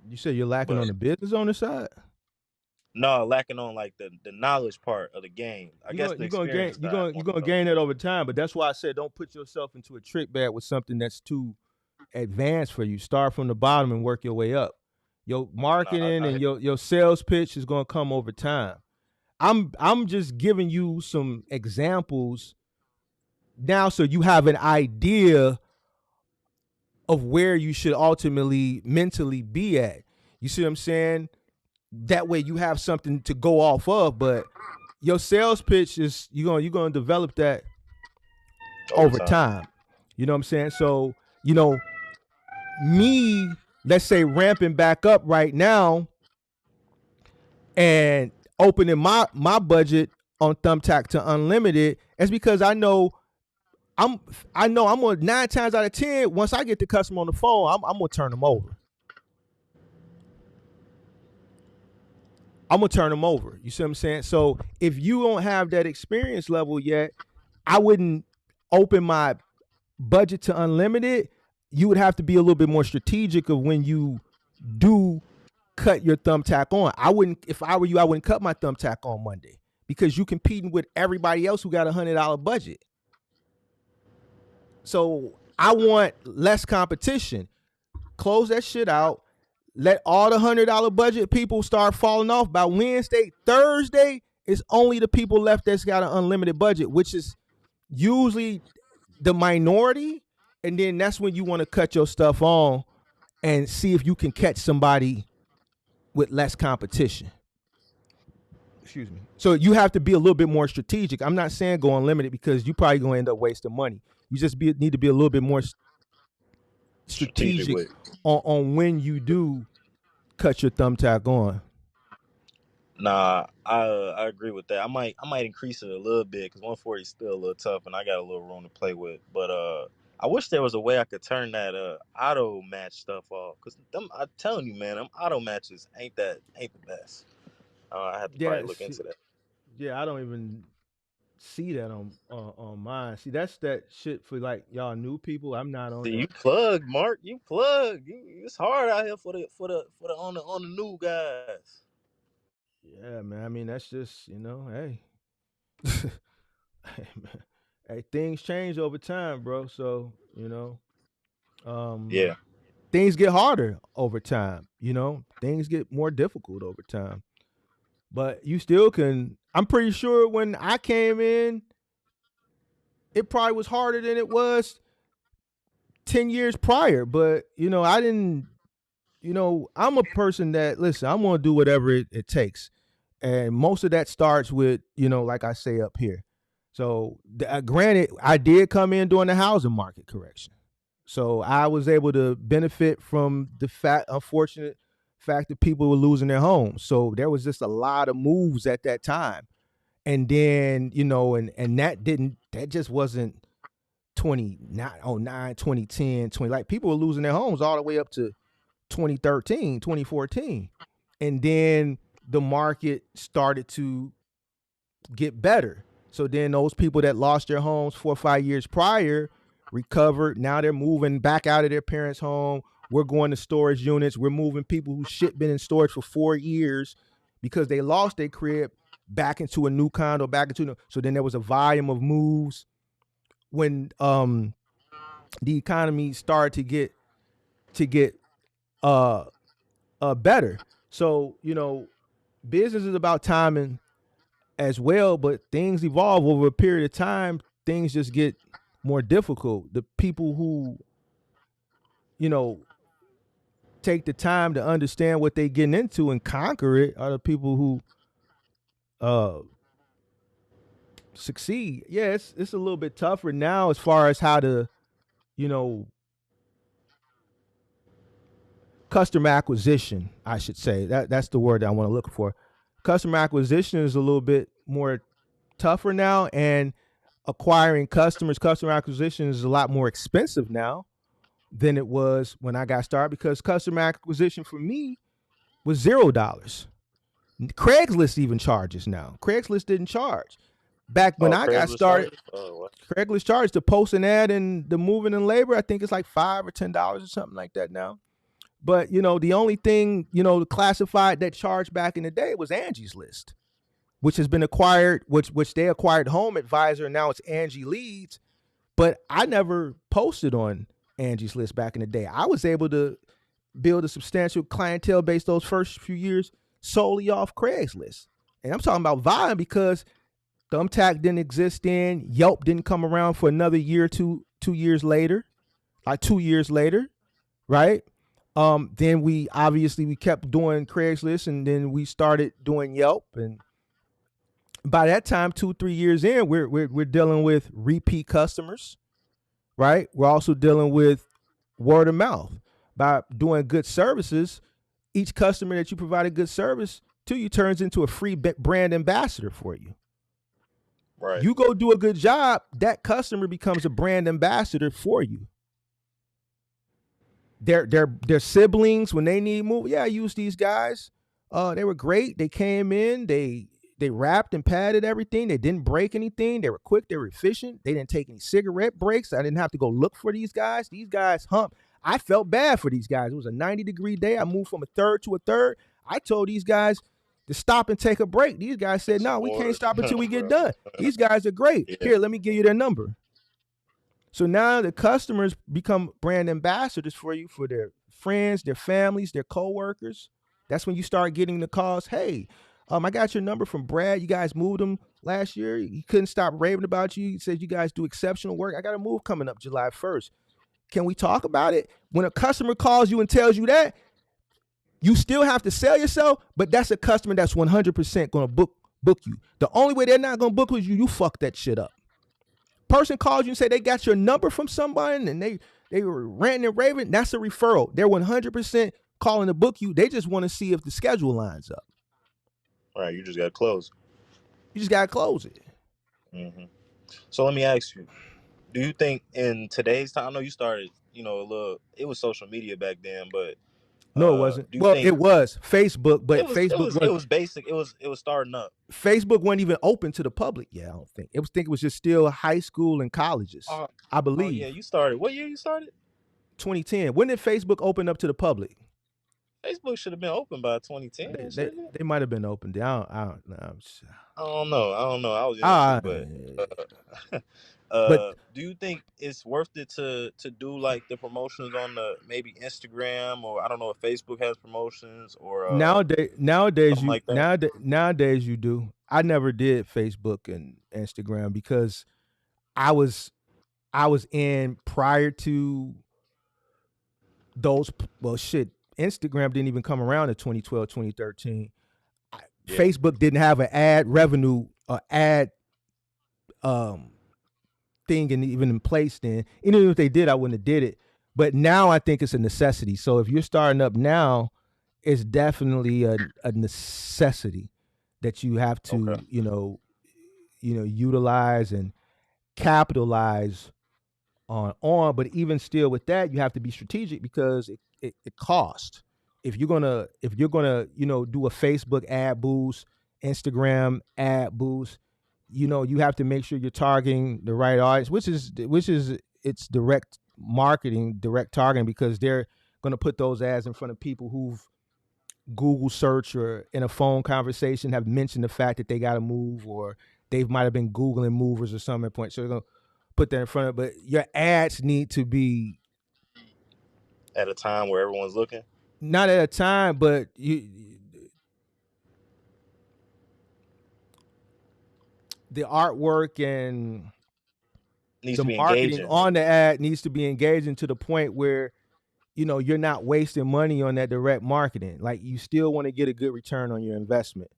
Speaker 1: You say you're lacking on
Speaker 2: But
Speaker 1: the business owner side.
Speaker 2: no, lacking on like the knowledge part of the game. I
Speaker 1: You're
Speaker 2: guess
Speaker 1: gonna
Speaker 2: the
Speaker 1: you're gonna gain
Speaker 2: experience side
Speaker 1: you're
Speaker 2: more
Speaker 1: gonna
Speaker 2: so.
Speaker 1: gain that over time. But that's why I said don't put yourself into a trick bag with something that's too advanced for you. Start from the bottom and work your way up. Your
Speaker 2: Nah,
Speaker 1: marketing
Speaker 2: I
Speaker 1: and
Speaker 2: hit
Speaker 1: your sales pitch is gonna come over time. I'm just giving you some examples now so you have an idea of where you should ultimately mentally be at. You see what I'm saying? That way you have something to go off of, but your sales pitch is you're gonna develop that
Speaker 2: over
Speaker 1: over
Speaker 2: time.
Speaker 1: time. You know what I'm saying? So, me, let's say ramping back up right now and opening my budget on Thumbtack to unlimited, it's because I'm I know I'm on 9 times out of 10. Once I get the customer on the phone, I'm gonna turn them over. I'm gonna turn them over. You see what I'm saying? So if you don't have that experience level yet, I wouldn't open my budget to unlimited. You would have to be a little bit more strategic of when you do cut your Thumbtack on. I wouldn't, if I were you, I wouldn't cut my Thumbtack on Monday because you competing with everybody else who got $100 budget. So I want less competition. Close that shit out. Let all the $100 budget people start falling off by Wednesday. Thursday is only the people left that's got an unlimited budget, which is usually the minority. And then that's when you want to cut your stuff on and see if you can catch somebody with less competition. Excuse me. So you have to be a little bit more strategic. I'm not saying go unlimited because you probably gonna end up wasting money. You just need to be a little bit more
Speaker 2: Strategic
Speaker 1: strategic
Speaker 2: with.
Speaker 1: on when you do cut your Thumbtack on.
Speaker 2: Nah, I agree with that. I might increase it a little bit because 140 is still a little tough, and I got a little room to play with. But I wish there was a way I could turn that auto match stuff off. Cause I'm telling you, man, them auto matches ain't the best. I have to
Speaker 1: Yeah,
Speaker 2: probably look into that.
Speaker 1: yeah. I don't even see that on mine. See, that's that shit for like y'all new people. I'm not on
Speaker 2: See, you
Speaker 1: that.
Speaker 2: plug, Mark. You plug. It's hard out here for the on the new guys.
Speaker 1: Yeah, man. I mean, that's just hey, hey, man. Hey, things change over time, bro. So um,
Speaker 2: Yeah,
Speaker 1: things get harder over time. Things get more difficult over time. But you still can. I'm pretty sure when I came in, it probably was harder than it was 10 years prior. But I didn't. I'm a person that listen. I'm gonna do whatever it takes, and most of that starts with like I say up here. So granted, I did come in during the housing market correction, so I was able to benefit from the unfortunate fact that people were losing their homes. So there was just a lot of moves at that time, and then and that just wasn't 2009, 2010, 20, like people were losing their homes all the way up to 2013, 2014. And then the market started to get better. So then those people that lost their homes 4 or 5 years prior recovered. Now they're moving back out of their parents' home. We're going to storage units. We're moving people whose shit been in storage for 4 years because they lost their crib back into a new condo, back into so then there was a volume of moves when the economy started to get uh better. So business is about timing as well, but things evolve over a period of time. Things just get more difficult. The people who you know take the time to understand what they're getting into and conquer it are the people who uh succeed. Yeah, it's a little bit tougher now as far as how to you know customer acquisition, I should say. That's the word that I want to look for. Customer acquisition is a little bit more tougher now, and acquiring customer acquisition is a lot more expensive now than it was when I got started because customer acquisition for me was $0. Craigslist even charges now. Craigslist didn't charge back when
Speaker 2: Oh,
Speaker 1: I got
Speaker 2: Craigslist
Speaker 1: started.
Speaker 2: charges. Oh, what?
Speaker 1: Craigslist charged to post an ad in the moving and labor. I think it's like $5 or $10 or something like that now. But the only thing classified that charged back in the day was Angie's List, which has been acquired, which they acquired Home Advisor, and now it's Angie Leads. But I never posted on Angie's List back in the day. I was able to build a substantial clientele base those first few years solely off Craigslist. And I'm talking about volume because Thumbtack didn't exist then. Yelp didn't come around for another year or 2 years later, like 2 years later, right? Then we kept doing Craigslist, and then we started doing Yelp, and by that time, 2-3 years in, we're dealing with repeat customers, right? We're also dealing with word of mouth by doing good services. Each customer that you provide a good service to you turns into a free brand ambassador for you.
Speaker 2: Right.
Speaker 1: You go do a good job, that customer becomes a brand ambassador for you. Their siblings, when they need move, yeah, I use these guys. They were great. They came in, they wrapped and padded everything. They didn't break anything. They were quick. They were efficient. They didn't take any cigarette breaks. I didn't have to go look for these guys. These guys hump. I felt bad for these guys. It was a 90-degree day. I moved from a third to a third. I told these guys to stop and take a break. These guys said, no, we can't stop until we get done. These guys are great.
Speaker 2: Yeah.
Speaker 1: Here, let me give you their number. So now the customers become brand ambassadors for you, for their friends, their families, their coworkers. That's when you start getting the calls. Hey, I got your number from Brad. You guys moved him last year. He couldn't stop raving about you. He said you guys do exceptional work. I got a move coming up July 1st. Can we talk about it? When a customer calls you and tells you that, you still have to sell yourself, but that's a customer that's 100% going to book you. The only way they're not going to book with you fuck that shit up. Person calls you and say they got your number from somebody and they were ranting and raving. That's a referral. They're 100% calling to book you. They just want to see if the schedule lines up.
Speaker 2: Right. You just got to close.
Speaker 1: You just got to close it.
Speaker 2: Mm-hmm. So let me ask you, do you think in today's time, I know you started, it was social media back then, but
Speaker 1: no, it wasn't.
Speaker 2: Do you
Speaker 1: Well,
Speaker 2: think
Speaker 1: it was Facebook, but
Speaker 2: it was basic. It was starting up.
Speaker 1: Facebook wasn't even open to the public. Yeah, I don't think. It was just still high school and colleges. I believe.
Speaker 2: Oh yeah, you started. What year you started?
Speaker 1: 2010. When did Facebook open up to the public?
Speaker 2: Facebook should have been open by 2010.
Speaker 1: They might have been open. I don't
Speaker 2: know. I was innocent, but do you think it's worth it to do like the promotions on the maybe Instagram, or I don't know if Facebook has promotions, or
Speaker 1: nowadays you
Speaker 2: like that?
Speaker 1: nowadays you do. I never did Facebook and Instagram because I was in prior to those. Well, shit, Instagram didn't even come around in 2012, 2013. Yeah. Facebook didn't have an ad revenue ad thing even in place then. Even if they did, I wouldn't have did it. But now I think it's a necessity. So if you're starting up now, it's definitely a necessity that you have to, utilize and capitalize on. But even still with that, you have to be strategic because it costs. If you're gonna do a Facebook ad boost, Instagram ad boost, you have to make sure you're targeting the right audience, which is it's direct marketing, direct targeting, because they're going to put those ads in front of people who've Google search or in a phone conversation have mentioned the fact that they got to move, or they might have been Googling movers or something at point. So they're going to put that in front of, but your ads need to be
Speaker 2: at a time where everyone's looking.
Speaker 1: Not at a time, but the artwork and
Speaker 2: needs
Speaker 1: the
Speaker 2: to be
Speaker 1: marketing
Speaker 2: engaging
Speaker 1: on the ad needs to be engaging to the point where you're not wasting money on that direct marketing. Like, you still want to get a good return on your investment.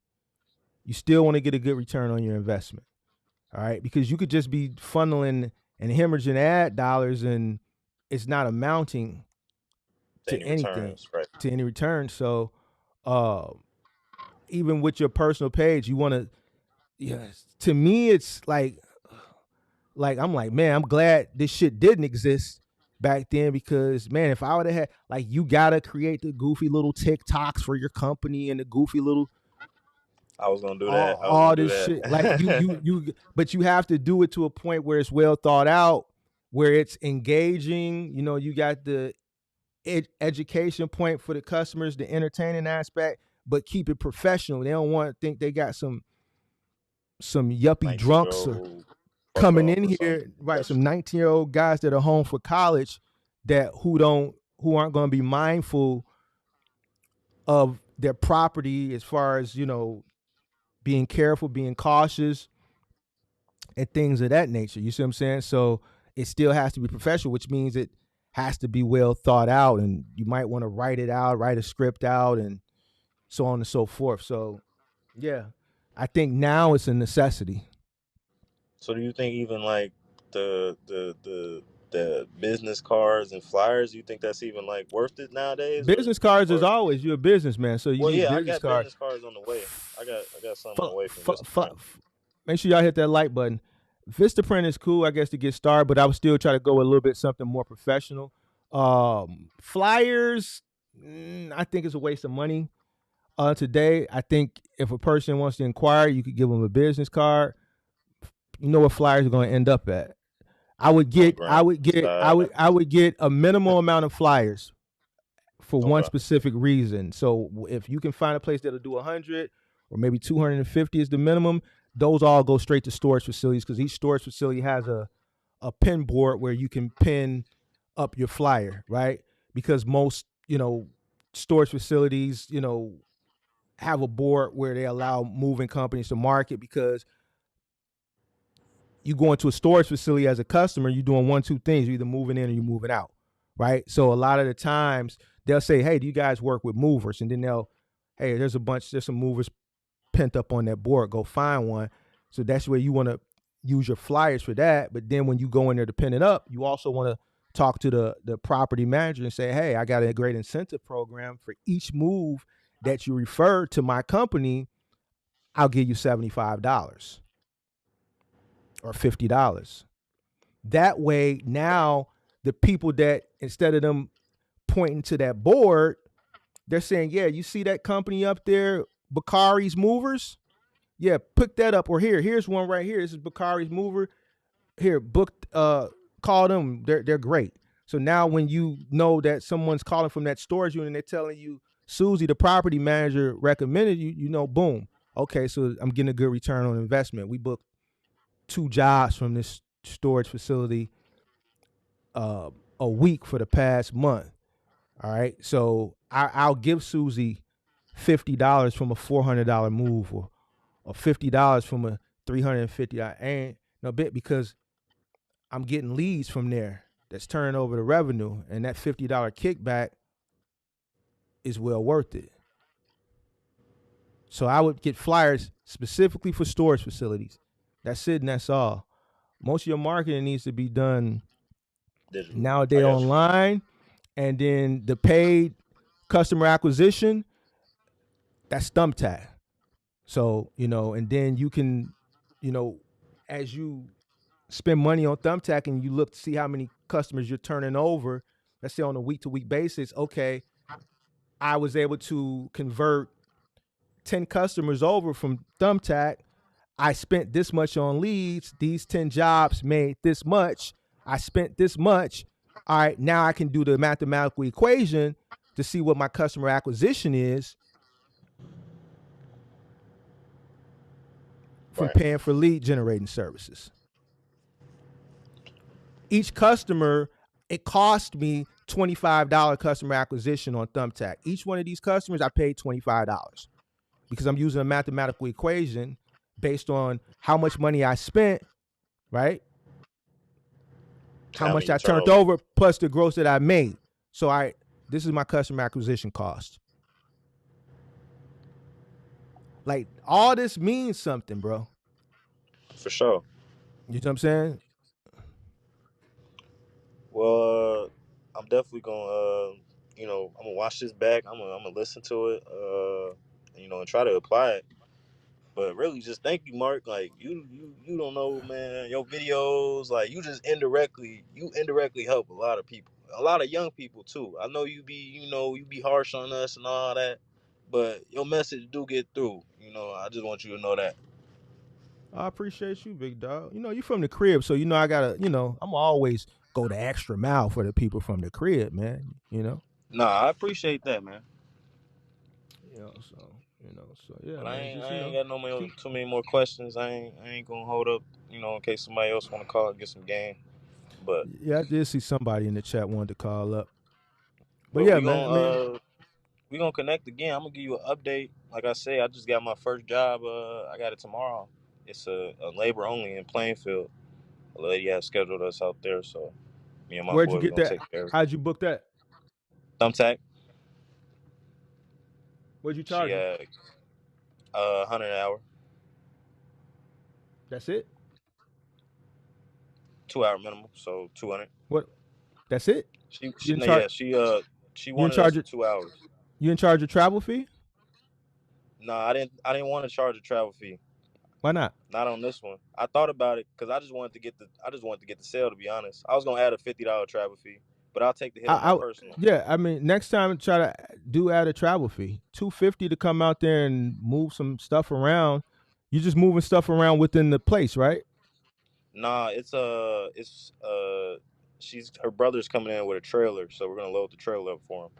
Speaker 1: All right, because you could just be funneling and hemorrhaging ad dollars and it's not amounting to anything,
Speaker 2: returns, right?
Speaker 1: To any return. So even with your personal page, you want to, to me, it's like I'm like, man, I'm glad this shit didn't exist back then, because, man, if I would have had, like, you got to create the goofy little TikToks for your company and the goofy little
Speaker 2: I was gonna do that. I was
Speaker 1: all
Speaker 2: gonna do
Speaker 1: this shit. Like
Speaker 2: that.
Speaker 1: but you have to do it to a point where it's well thought out, where it's engaging. You know, you got the education point for the customers, the entertaining aspect, but keep it professional. They don't want to think they got some yuppie
Speaker 2: 19
Speaker 1: drunks
Speaker 2: year old fuck
Speaker 1: coming
Speaker 2: off
Speaker 1: in
Speaker 2: or something.
Speaker 1: here, right?
Speaker 2: Gotcha.
Speaker 1: Some 19-year-old guys that are home for college that who aren't going to be mindful of their property as far as, you know, being careful, being cautious, and things of that nature. You see what I'm saying? So it still has to be professional, which means it has to be well thought out, and you might want to write it out, write a script out, and so on and so forth. So yeah, I think now it's a necessity.
Speaker 2: So do you think even like the business cards and flyers, you think that's even like worth it nowadays,
Speaker 1: Business cards is
Speaker 2: or
Speaker 1: always, you're a businessman, so you
Speaker 2: well,
Speaker 1: need
Speaker 2: yeah, I
Speaker 1: business
Speaker 2: got
Speaker 1: cards.
Speaker 2: business cards on the way. I got some on the
Speaker 1: F-
Speaker 2: way from
Speaker 1: f-
Speaker 2: Vistaprint.
Speaker 1: Make sure y'all hit that like button. Vistaprint is cool, I guess, to get started, but I would still try to go a little bit something more professional. Flyers, I think it's a waste of money. Today, I think if a person wants to inquire, you could give them a business card. You know what flyers are going to end up at.
Speaker 2: On the ground. Side.
Speaker 1: I would get a minimal amount of flyers for one
Speaker 2: Okay.
Speaker 1: specific reason. So if you can find a place that'll do 100 or maybe 250 is the minimum, those all go straight to storage facilities because each storage facility has a pin board where you can pin up your flyer, right? Because most, you know, storage facilities, you know, have a board where they allow moving companies to market because you go into a storage facility as a customer, you're doing one, two things. You're either moving in or you're moving out, right? So a lot of the times they'll say, hey, do you guys work with movers? And then hey, there's some movers pent up on that board. Go find one. So that's where you want to use your flyers for that. But then when you go in there to pin it up, you also want to talk to the property manager and say, hey, I got a great incentive program for each move that you refer to my company. I'll give you $75 or $50. That way, now the people that instead of them pointing to that board, they're saying, yeah, you see that company up there, Bakari's Movers? Yeah, pick that up. Or here's one right here. This is Bakari's Mover. Here, call them. They're great. So now when you know that someone's calling from that storage unit and they're telling you, Susie, the property manager, recommended you, you know, boom. Okay, so I'm getting a good return on investment. We booked 2 jobs from this storage facility uh, a week for the past month. All right, so I'll give Susie $50 from a $400 move, or $50 from a $350. Ain't no bit because I'm getting leads from there that's turning over the revenue, and that $50 kickback is well worth it. So I would get flyers specifically for storage facilities. That's it, and that's all. Most of your marketing needs to be done
Speaker 2: Digitally. I
Speaker 1: nowadays
Speaker 2: got you.
Speaker 1: online, and then the paid customer acquisition, that's thumbtack. So, you know, and then you can, you know, as you spend money on thumbtack and you look to see how many customers you're turning over, let's say on a week to week basis, okay, I was able to convert 10 customers over from thumbtack. I spent this much on leads. These 10 jobs made this much. I spent this much. All right, now I can do the mathematical equation to see what my customer acquisition is from
Speaker 2: Right.
Speaker 1: paying for lead generating services. Each customer, it cost me $25 customer acquisition on Thumbtack. Each one of these customers, I paid $25 because I'm using a mathematical equation based on how much money I spent, right? How
Speaker 2: How
Speaker 1: much
Speaker 2: many
Speaker 1: I turned
Speaker 2: turnovers?
Speaker 1: over plus the gross that I made. So this is my customer acquisition cost. Like all this means something, bro.
Speaker 2: For sure.
Speaker 1: You know what I'm saying?
Speaker 2: Well, I'm definitely gonna, I'm gonna watch this back. I'm gonna listen to it, and try to apply it. But really, just thank you, Mark. Like you don't know, man. Your videos, like you indirectly help a lot of people, a lot of young people too. I know you be harsh on us and all that, but your message do get through. I just want you to know that.
Speaker 1: I appreciate you, big dog. You from the crib, so I gotta, I'm always go the extra mile for the people from the crib, man.
Speaker 2: Nah, I appreciate that, man.
Speaker 1: So yeah,
Speaker 2: But I
Speaker 1: man.
Speaker 2: ain't
Speaker 1: Just
Speaker 2: I ain't got
Speaker 1: keep.
Speaker 2: too many more questions. I ain't gonna hold up, in case somebody else want to call and get some game. But
Speaker 1: Yeah, I did see somebody in the chat wanted to call up, but
Speaker 2: but
Speaker 1: yeah,
Speaker 2: we
Speaker 1: man. I
Speaker 2: gonna
Speaker 1: mean,
Speaker 2: connect again. I'm gonna give you an update. Like I say, I just got my first job. I got it tomorrow. It's a labor only in Plainfield. A lady has scheduled us out there, so me and my
Speaker 1: where'd you
Speaker 2: boys
Speaker 1: get
Speaker 2: gonna
Speaker 1: that?
Speaker 2: take care of it.
Speaker 1: How'd you book that?
Speaker 2: Thumbtack.
Speaker 1: What'd you
Speaker 2: She
Speaker 1: charge them?
Speaker 2: had 100 an hour,
Speaker 1: That's it.
Speaker 2: 2 hour minimum, so 200.
Speaker 1: What? That's it.
Speaker 2: She
Speaker 1: You in
Speaker 2: no,
Speaker 1: charge?
Speaker 2: yeah, she
Speaker 1: You in
Speaker 2: wanted us
Speaker 1: charge
Speaker 2: for
Speaker 1: of?
Speaker 2: 2 hours.
Speaker 1: You in charge of travel fee?
Speaker 2: No, I didn't want to charge a travel fee.
Speaker 1: Why not?
Speaker 2: Not on this one. I thought about it because I just wanted to get the sale. To be honest, I was gonna add a $50 travel fee, but I'll take the hit on my
Speaker 1: I
Speaker 2: personal.
Speaker 1: yeah. I mean, next time try to do add a travel fee. $250 to come out there and move some stuff around. You just moving stuff around within the place, right?
Speaker 2: Nah, she's her brother's coming in with a trailer, so we're gonna load the trailer up for him.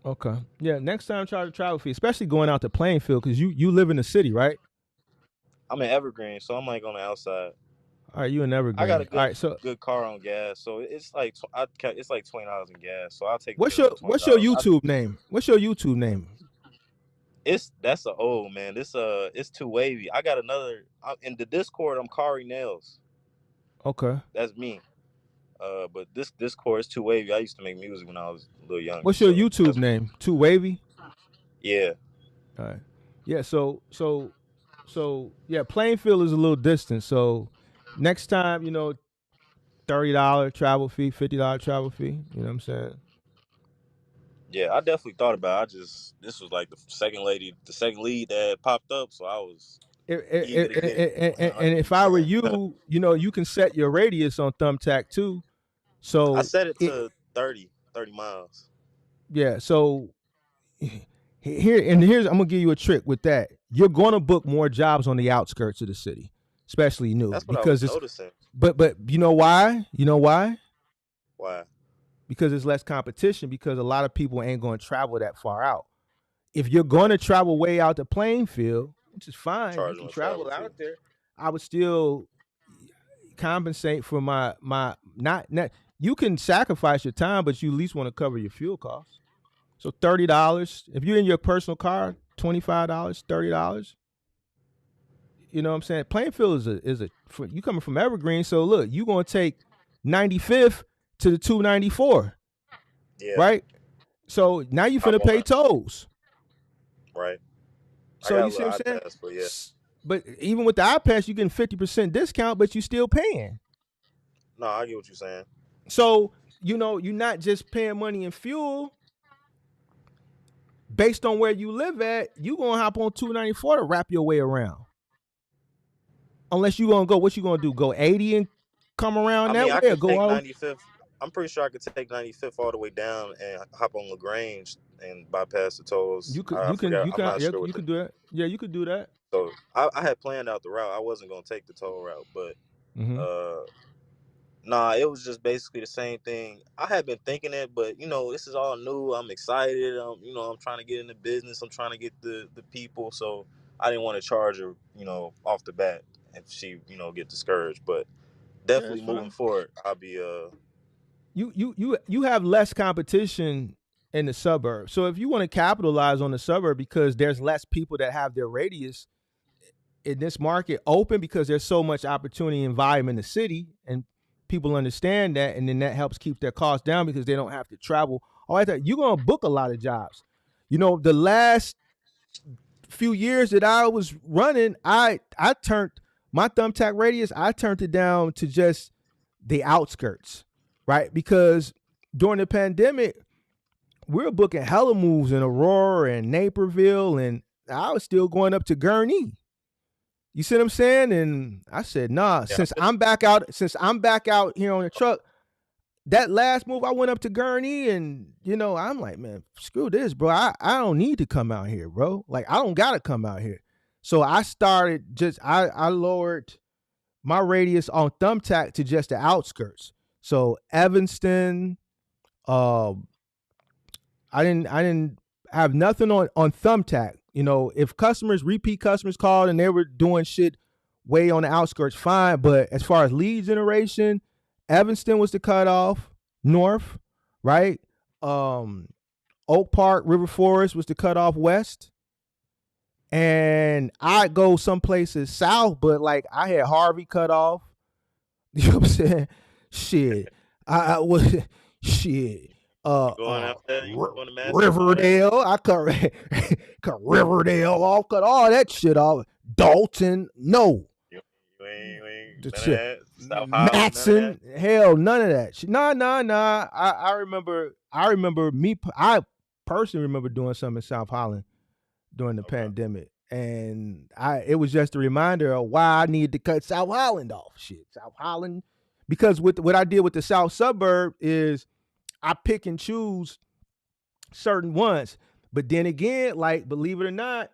Speaker 1: Okay. Yeah. Next time charge a travel fee, especially going out to Plainfield because you live in the city, right?
Speaker 2: I'm in Evergreen, so I'm like on the outside.
Speaker 1: All right. You in
Speaker 2: I got a
Speaker 1: Evergreen. All right. So
Speaker 2: good car on gas, so it's like $20 in gas. So I'll take the
Speaker 1: what's
Speaker 2: hit on
Speaker 1: your
Speaker 2: the twenty
Speaker 1: what's your
Speaker 2: dollars.
Speaker 1: YouTube name? What's your YouTube name?
Speaker 2: That's a old man. It's too wavy. I got another in the Discord. I'm Kari Nails.
Speaker 1: Okay.
Speaker 2: That's me. But this Discord is too wavy. I used to make music when I was a little younger,
Speaker 1: What's your
Speaker 2: so
Speaker 1: YouTube
Speaker 2: that's
Speaker 1: name? Too Wavy.
Speaker 2: yeah.
Speaker 1: All right. Yeah. So yeah, Plainfield is a little distant. So next time, $30 travel fee, $50 travel fee. You know what I'm saying?
Speaker 2: Yeah, I definitely thought about it. This was like the second lead that had popped up, so I was eager to get it.
Speaker 1: And if I were
Speaker 2: 100%.
Speaker 1: you, you can set your radius on Thumbtack too.
Speaker 2: I
Speaker 1: So
Speaker 2: set it
Speaker 1: it
Speaker 2: to 30 miles.
Speaker 1: yeah. So here's I'm gonna give you a trick with that. You're gonna book more jobs on the outskirts of the city, especially new,
Speaker 2: That's what I was
Speaker 1: because it's
Speaker 2: noticing.
Speaker 1: but you know why? You know why?
Speaker 2: Why?
Speaker 1: Because there's less competition because a lot of people ain't going to travel that far out. If you're going
Speaker 2: Right.
Speaker 1: to travel way out to Plainfield, which is fine, you
Speaker 2: Charge them
Speaker 1: can
Speaker 2: a travel
Speaker 1: travel
Speaker 2: fee.
Speaker 1: out there. I would still compensate for my not you can sacrifice your time, but you at least want to cover your fuel costs. So $30. If you're in your personal car, $25, $30. You know what I'm saying? Plainfield is a you coming from Evergreen, so look, you gonna take 95th to the 294,
Speaker 2: Yeah.
Speaker 1: right? So now you
Speaker 2: Hop
Speaker 1: finna
Speaker 2: on
Speaker 1: pay
Speaker 2: that.
Speaker 1: tolls.
Speaker 2: Right. I
Speaker 1: So
Speaker 2: got a
Speaker 1: you see
Speaker 2: little
Speaker 1: what I'm saying?
Speaker 2: iPads, but yeah.
Speaker 1: But even with the iPass, you getting 50% discount, but you still paying.
Speaker 2: No, I get what you're saying.
Speaker 1: So you're not just paying money in fuel based on where you live at. You gonna hop on 294 to wrap your way around. Unless you gonna go, what you gonna do? Go 80 and come around
Speaker 2: I
Speaker 1: that
Speaker 2: mean, I
Speaker 1: way, or
Speaker 2: could
Speaker 1: go
Speaker 2: take
Speaker 1: all?
Speaker 2: 95th. I'm pretty sure I could take 95th all the way down and hop on Lagrange and bypass the tolls.
Speaker 1: You could,
Speaker 2: I
Speaker 1: you can,
Speaker 2: forgot.
Speaker 1: you
Speaker 2: I'm
Speaker 1: can,
Speaker 2: not
Speaker 1: yeah,
Speaker 2: sure what
Speaker 1: you
Speaker 2: the
Speaker 1: could do that. Yeah, you could do that.
Speaker 2: so I had planned out the route. I wasn't gonna take the toll route, but
Speaker 1: Mm-hmm.
Speaker 2: uh nah, it was just basically the same thing. I had been thinking it, but this is all new. I'm excited. I'm trying to get in the business. I'm trying to get the people. So I didn't want to charge her, off the bat if she, get discouraged. But
Speaker 1: Yeah,
Speaker 2: definitely
Speaker 1: it's
Speaker 2: moving
Speaker 1: fine.
Speaker 2: forward, I'll be
Speaker 1: You have less competition in the suburb. So if you want to capitalize on the suburb because there's less people that have their radius in this market open because there's so much opportunity and volume in the city and people understand that, and then that helps keep their costs down because they don't have to travel. All right, you're gonna book a lot of jobs. The last few years that I was running, I turned my thumbtack radius, I turned it down to just the outskirts, right? Because during the pandemic, we were booking hella moves in Aurora and Naperville, and I was still going up to Gurnee. You see what I'm saying? And I said, nah,
Speaker 2: yeah.
Speaker 1: since I'm back out here on the truck, that last move, I went up to Gurney, and I'm like, man, screw this, bro. I don't need to come out here, bro. Like, I don't gotta come out here. So I started I lowered my radius on Thumbtack to just the outskirts. So Evanston, uh, I didn't have nothing on Thumbtack. If repeat customers called and they were doing shit way on the outskirts, fine. But as far as lead generation, Evanston was the cutoff north, right? Um, Oak Park, River Forest was the cutoff west. And I'd go some places south, but like I had Harvey cut off. You know what I'm saying? Shit. I was shit.
Speaker 2: You going out there? You going to Madison and all that?
Speaker 1: Riverdale. I cut Riverdale off, cut all that shit off. Dalton, no.
Speaker 2: You ain't
Speaker 1: The
Speaker 2: none of
Speaker 1: shit.
Speaker 2: that. South Holland, none of
Speaker 1: Matson,
Speaker 2: that.
Speaker 1: hell, none of that shit. Nah. I remember me. I personally remember doing something in South Holland during the
Speaker 2: Okay.
Speaker 1: pandemic. And it was just a reminder of why I needed to cut South Holland off. Shit, South Holland. Because with what I did with the South suburb is I pick and choose certain ones. But then again, like, believe it or not,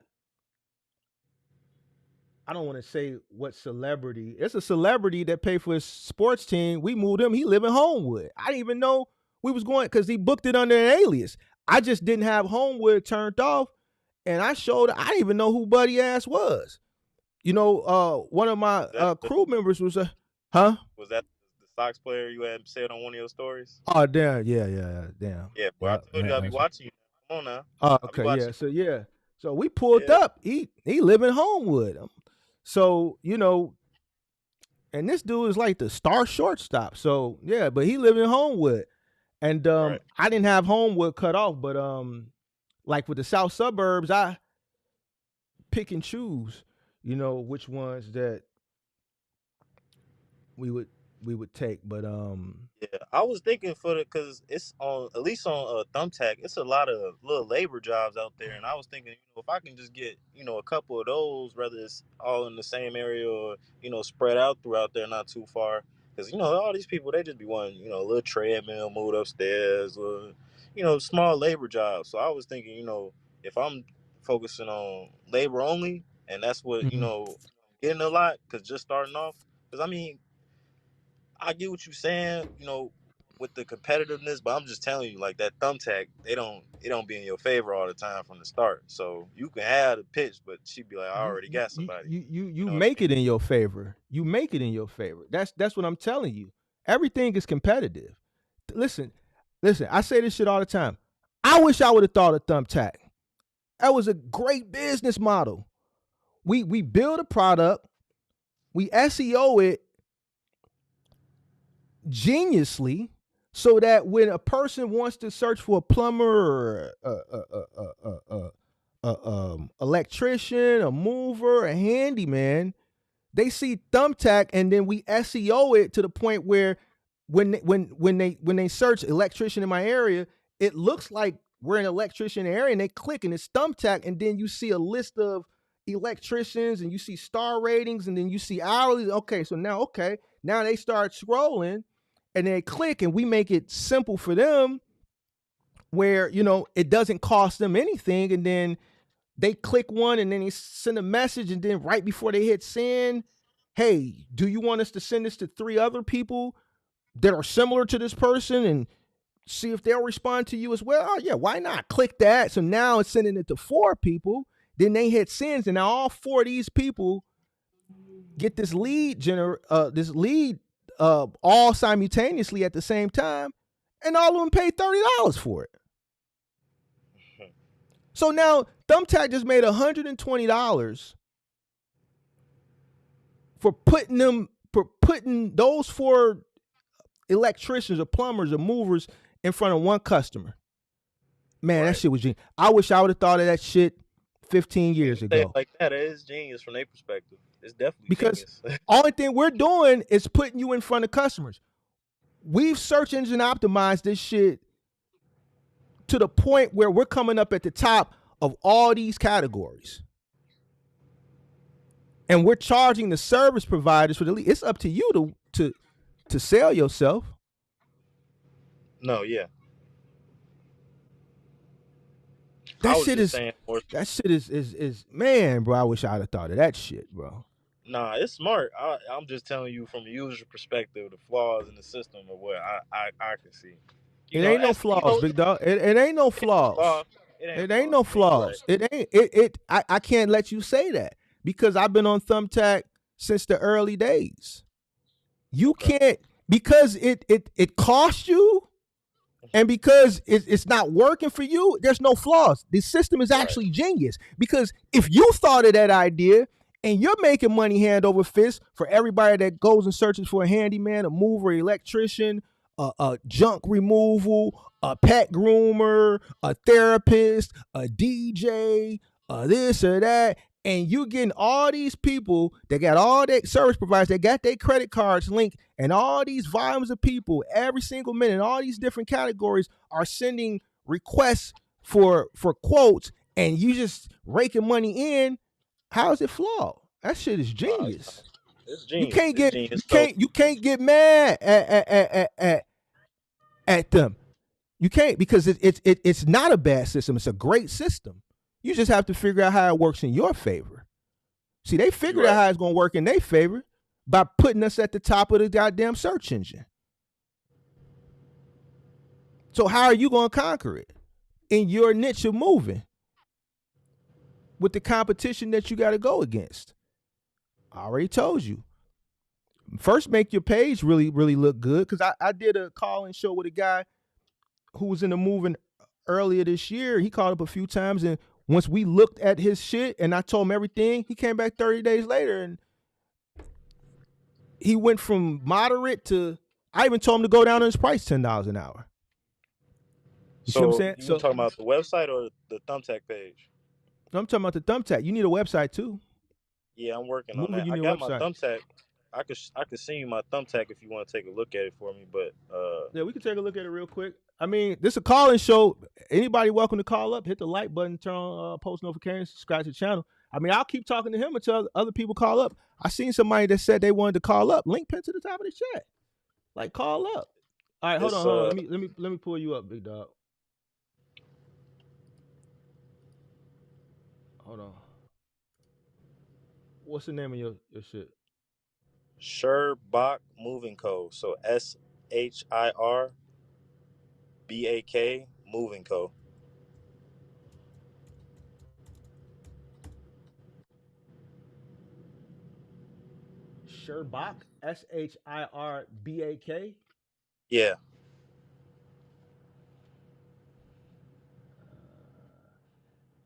Speaker 1: I don't want to say what celebrity. It's a celebrity that paid for his sports team. We moved him. He live in Homewood. I didn't even know we was going because he booked it under an alias. I just didn't have Homewood turned off. And I didn't even know who Buddy Ass was. One of my crew members was huh?
Speaker 2: Was that the Sox player you had said on one of your stories?
Speaker 1: Oh, damn. Yeah, damn.
Speaker 2: Yeah, bro. I
Speaker 1: Yeah,
Speaker 2: told you I'll be
Speaker 1: man.
Speaker 2: watching you. Come on now.
Speaker 1: Oh,
Speaker 2: I'll be
Speaker 1: okay, yeah.
Speaker 2: watching
Speaker 1: So we pulled
Speaker 2: you. Yeah.
Speaker 1: up. He live in Homewood. So, and this dude is like the star shortstop. So yeah, but he lived in Homewood. And
Speaker 2: Right.
Speaker 1: I didn't have Homewood cut off, but like with the south suburbs, I pick and choose, which ones that we would take. But
Speaker 2: Yeah, I was thinking because it's on at least on Thumbtack, it's a lot of little labor jobs out there, and I was thinking, if I can just get a couple of those, whether it's all in the same area or spread out throughout there, not too far, because all these people they just be wanting a little treadmill moved upstairs or small labor jobs. So I was thinking, if I'm focusing on labor only, and that's what
Speaker 1: mhm.
Speaker 2: getting a lot, because just starting off, because I mean. I get what you're saying, with the competitiveness, but I'm just telling you, like that Thumbtack, it don't be in your favor all the time from the start. So you can have the pitch, but she'd be like, I
Speaker 1: you
Speaker 2: already
Speaker 1: you
Speaker 2: got
Speaker 1: you
Speaker 2: somebody. You
Speaker 1: you
Speaker 2: know what I
Speaker 1: make
Speaker 2: mean?
Speaker 1: it in your favor. You make it in your favor. That's what I'm telling you. Everything is competitive. Listen, I say this shit all the time. I wish I would have thought of Thumbtack. That was a great business model. We build a product, we SEO it geniusly so that when a person wants to search for a plumber or electrician, a mover, a handyman, they see Thumbtack, and then we SEO it to the point where when they search electrician in my area, it looks like we're an electrician area, and they click and it's Thumbtack, and then you see a list of electricians, and you see star ratings, and then you see hourly. Now they start scrolling, and they click, and we make it simple for them, where it doesn't cost them anything, and then they click one, and then they send a message, and then right before they hit send, hey, do you want us to send this to 3 other people that are similar to this person and see if they'll respond to you as well? Oh yeah, why not? Click that. So now it's sending it to 4 people. Then they hit sends, and now all 4 of these people get this lead all simultaneously at the same time, and all of them pay $30 for it. So now Thumbtack just made $120 for putting those 4 electricians or plumbers or movers in front of one customer. Man, that
Speaker 2: Right.
Speaker 1: shit was genius. I wish I would have thought of that shit 15
Speaker 2: When
Speaker 1: years
Speaker 2: you say it
Speaker 1: ago.
Speaker 2: like that, it is genius from their perspective. It's definitely
Speaker 1: Because
Speaker 2: genius.
Speaker 1: only thing we're doing is putting you in front of customers. We've search engine optimized this shit to the point where we're coming up at the top of all these categories. And we're charging the service providers for the lead. It's up to you to sell yourself.
Speaker 2: No, yeah. I
Speaker 1: That
Speaker 2: was
Speaker 1: shit
Speaker 2: just
Speaker 1: is
Speaker 2: saying more.
Speaker 1: that shit is man, bro. I wish I'd have thought of that shit, bro.
Speaker 2: Nah, it's smart. I'm just telling you from a user perspective, the flaws in the system of what I can see. You
Speaker 1: It
Speaker 2: know,
Speaker 1: ain't no
Speaker 2: as you
Speaker 1: flaws,
Speaker 2: know,
Speaker 1: big dog. It ain't no
Speaker 2: it ain't a
Speaker 1: flaws.
Speaker 2: flaw. It ain't a
Speaker 1: It ain't
Speaker 2: flaw.
Speaker 1: no
Speaker 2: Yeah, you right.
Speaker 1: flaws. It ain't it. I can't let you say that because I've been on Thumbtack since the early days. You
Speaker 2: Okay.
Speaker 1: can't because it costs you and because it's not working for you, there's no flaws. The system is
Speaker 2: Right.
Speaker 1: actually genius because if you thought of that idea and you're making money hand over fist for everybody that goes and searches for a handyman, a mover, electrician, a junk removal, a pet groomer, a therapist, a DJ, this or that, and you getting all these people that got all their service providers that got their credit cards linked, and all these volumes of people every single minute, all these different categories are sending requests for quotes, and you just raking money in. How is it flawed? That shit is
Speaker 2: Nah,
Speaker 1: genius.
Speaker 2: it's
Speaker 1: You
Speaker 2: genius.
Speaker 1: can't
Speaker 2: It's
Speaker 1: get
Speaker 2: genius. So
Speaker 1: you can't get mad at them. You can't because it's not a bad system. It's a great system. You just have to figure out how it works in your favor. See, they
Speaker 2: you're
Speaker 1: figured out
Speaker 2: right.
Speaker 1: how it's going to work in their favor by putting us at the top of the goddamn search engine. So how are you going to conquer it in your niche of moving with the competition that you got to go against? I already told you. First, make your page really look good because I did a call-in show with a guy who was in the moving earlier this year. He called up a few times, and once we looked at his shit and I told him everything, he came back 30 days later and he went from moderate to. I even told him to go down on his price $10 an hour. You see what I'm
Speaker 2: So
Speaker 1: saying?
Speaker 2: you
Speaker 1: So
Speaker 2: talking about the website or the Thumbtack page?
Speaker 1: I'm talking about the Thumbtack. You need a website too.
Speaker 2: Yeah, I'm working on
Speaker 1: Moving,
Speaker 2: that.
Speaker 1: you
Speaker 2: I
Speaker 1: need a
Speaker 2: got my
Speaker 1: website.
Speaker 2: Thumbtack. I could send you my Thumbtack if you want to take a look at it for me. But
Speaker 1: Yeah, we can take a look at it real quick. I mean, this is a call-in show. Anybody welcome to call up, hit the like button, turn on post notifications, subscribe to the channel. I mean, I'll keep talking to him until other people call up. I seen somebody that said they wanted to call up. Link pinned to the top of the chat. Like, call up. All right, hold on,
Speaker 2: it's
Speaker 1: hold on. Let me pull you up, big dog. Hold on. What's the name of your shit?
Speaker 2: Sherbach Moving Co. So SHIRBAK Moving Co.
Speaker 1: Sherbak, Shirbak.
Speaker 2: Yeah,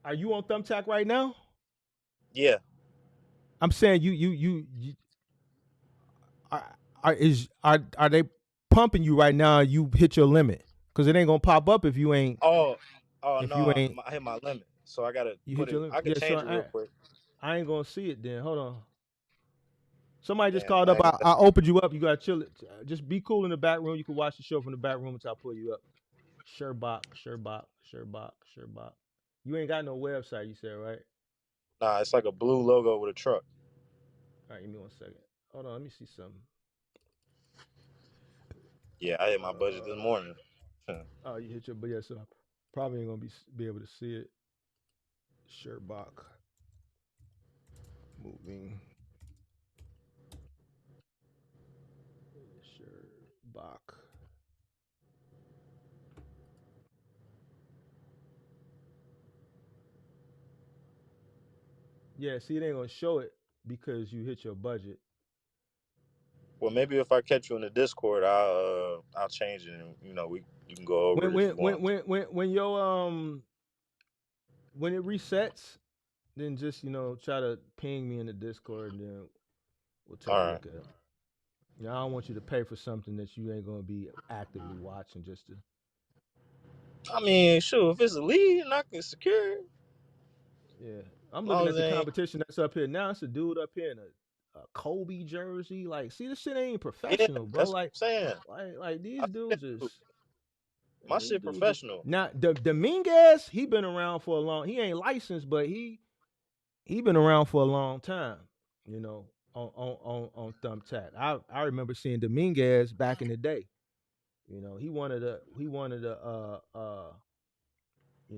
Speaker 1: Are you on Thumbtack right now?
Speaker 2: yeah,
Speaker 1: I'm saying you are they pumping you right now? You hit your limit because it ain't gonna pop up if you ain't
Speaker 2: Oh, oh
Speaker 1: if you
Speaker 2: no,
Speaker 1: ain't
Speaker 2: I hit my limit, so I gotta
Speaker 1: you
Speaker 2: put
Speaker 1: hit your
Speaker 2: it.
Speaker 1: limit.
Speaker 2: I could
Speaker 1: Yeah, so
Speaker 2: change it real quick.
Speaker 1: I ain't gonna see it then. Hold on. Somebody just
Speaker 2: Damn,
Speaker 1: called
Speaker 2: I
Speaker 1: up.
Speaker 2: ain't got
Speaker 1: I
Speaker 2: that.
Speaker 1: opened you up. You gotta chill it. Just be cool in the back room. You can watch the show from the back room until I pull you up. Sherbach. You ain't got no website. You said right?
Speaker 2: Nah, it's like a blue logo with a truck.
Speaker 1: All right, give me 1 second. Hold on. Let me see something.
Speaker 2: Yeah, I hit my budget this morning.
Speaker 1: Oh, you hit your, but yeah, so I probably ain't gonna be able to see it. Sherbach moving. Sherbach. Yeah, see, it ain't gonna show it because you hit your budget.
Speaker 2: Well, maybe if I catch you in the Discord, I'll change it, and you can go over
Speaker 1: When
Speaker 2: it if
Speaker 1: when
Speaker 2: you
Speaker 1: when
Speaker 2: want.
Speaker 1: when when when your when it resets, then just try to ping me in the Discord, and then we'll take a
Speaker 2: All right.
Speaker 1: look at it. I don't want you to pay for something that you ain't gonna be actively watching just to.
Speaker 2: I mean, sure, if it's a lead and I can secure it,
Speaker 1: Yeah, I'm
Speaker 2: as
Speaker 1: looking
Speaker 2: long
Speaker 1: at
Speaker 2: as it
Speaker 1: the
Speaker 2: ain't.
Speaker 1: competition that's up here now. It's a dude up here in a Kobe jersey. Like, see, this shit ain't
Speaker 2: Yeah,
Speaker 1: professional, bro.
Speaker 2: that's what I'm saying.
Speaker 1: Like
Speaker 2: I
Speaker 1: these
Speaker 2: see that
Speaker 1: dudes is
Speaker 2: too. My
Speaker 1: these
Speaker 2: shit
Speaker 1: dudes is
Speaker 2: professional.
Speaker 1: now. Dominguez, he been around for a long. He ain't licensed, but he been around for a long time. You know, on Thumbtack. I remember seeing Dominguez back in the day. He wanted to he wanted he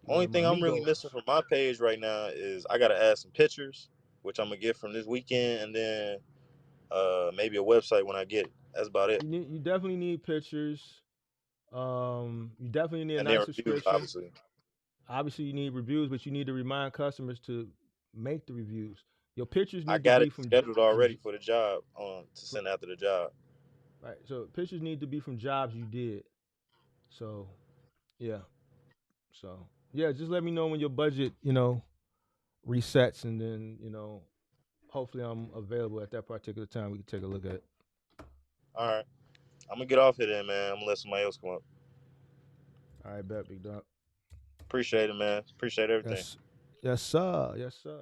Speaker 2: Only
Speaker 1: wanted my
Speaker 2: thing I'm really missing
Speaker 1: Migos.
Speaker 2: from my page right now is I gotta add some pictures, which I'm gonna get from this weekend, and then maybe a website when I get it. That's about it.
Speaker 1: You definitely need pictures. You definitely need a
Speaker 2: And then
Speaker 1: nice
Speaker 2: reviews,
Speaker 1: description.
Speaker 2: obviously.
Speaker 1: Obviously, you need reviews, but you need to remind customers to make the reviews. Your pictures
Speaker 2: I
Speaker 1: need to
Speaker 2: got
Speaker 1: be
Speaker 2: it scheduled
Speaker 1: from
Speaker 2: already for the job to
Speaker 1: from
Speaker 2: send after the job.
Speaker 1: right. So pictures need to be from jobs you did. So yeah. So yeah, just let me know when your budget, resets, and then hopefully I'm available at that particular time. We can take a look at it.
Speaker 2: All right, I'm gonna get off here then, man. I'm gonna let somebody else come up.
Speaker 1: All right, bet, big dog.
Speaker 2: Appreciate it, man. Appreciate everything.
Speaker 1: Yes, yes, sir. Yes, sir.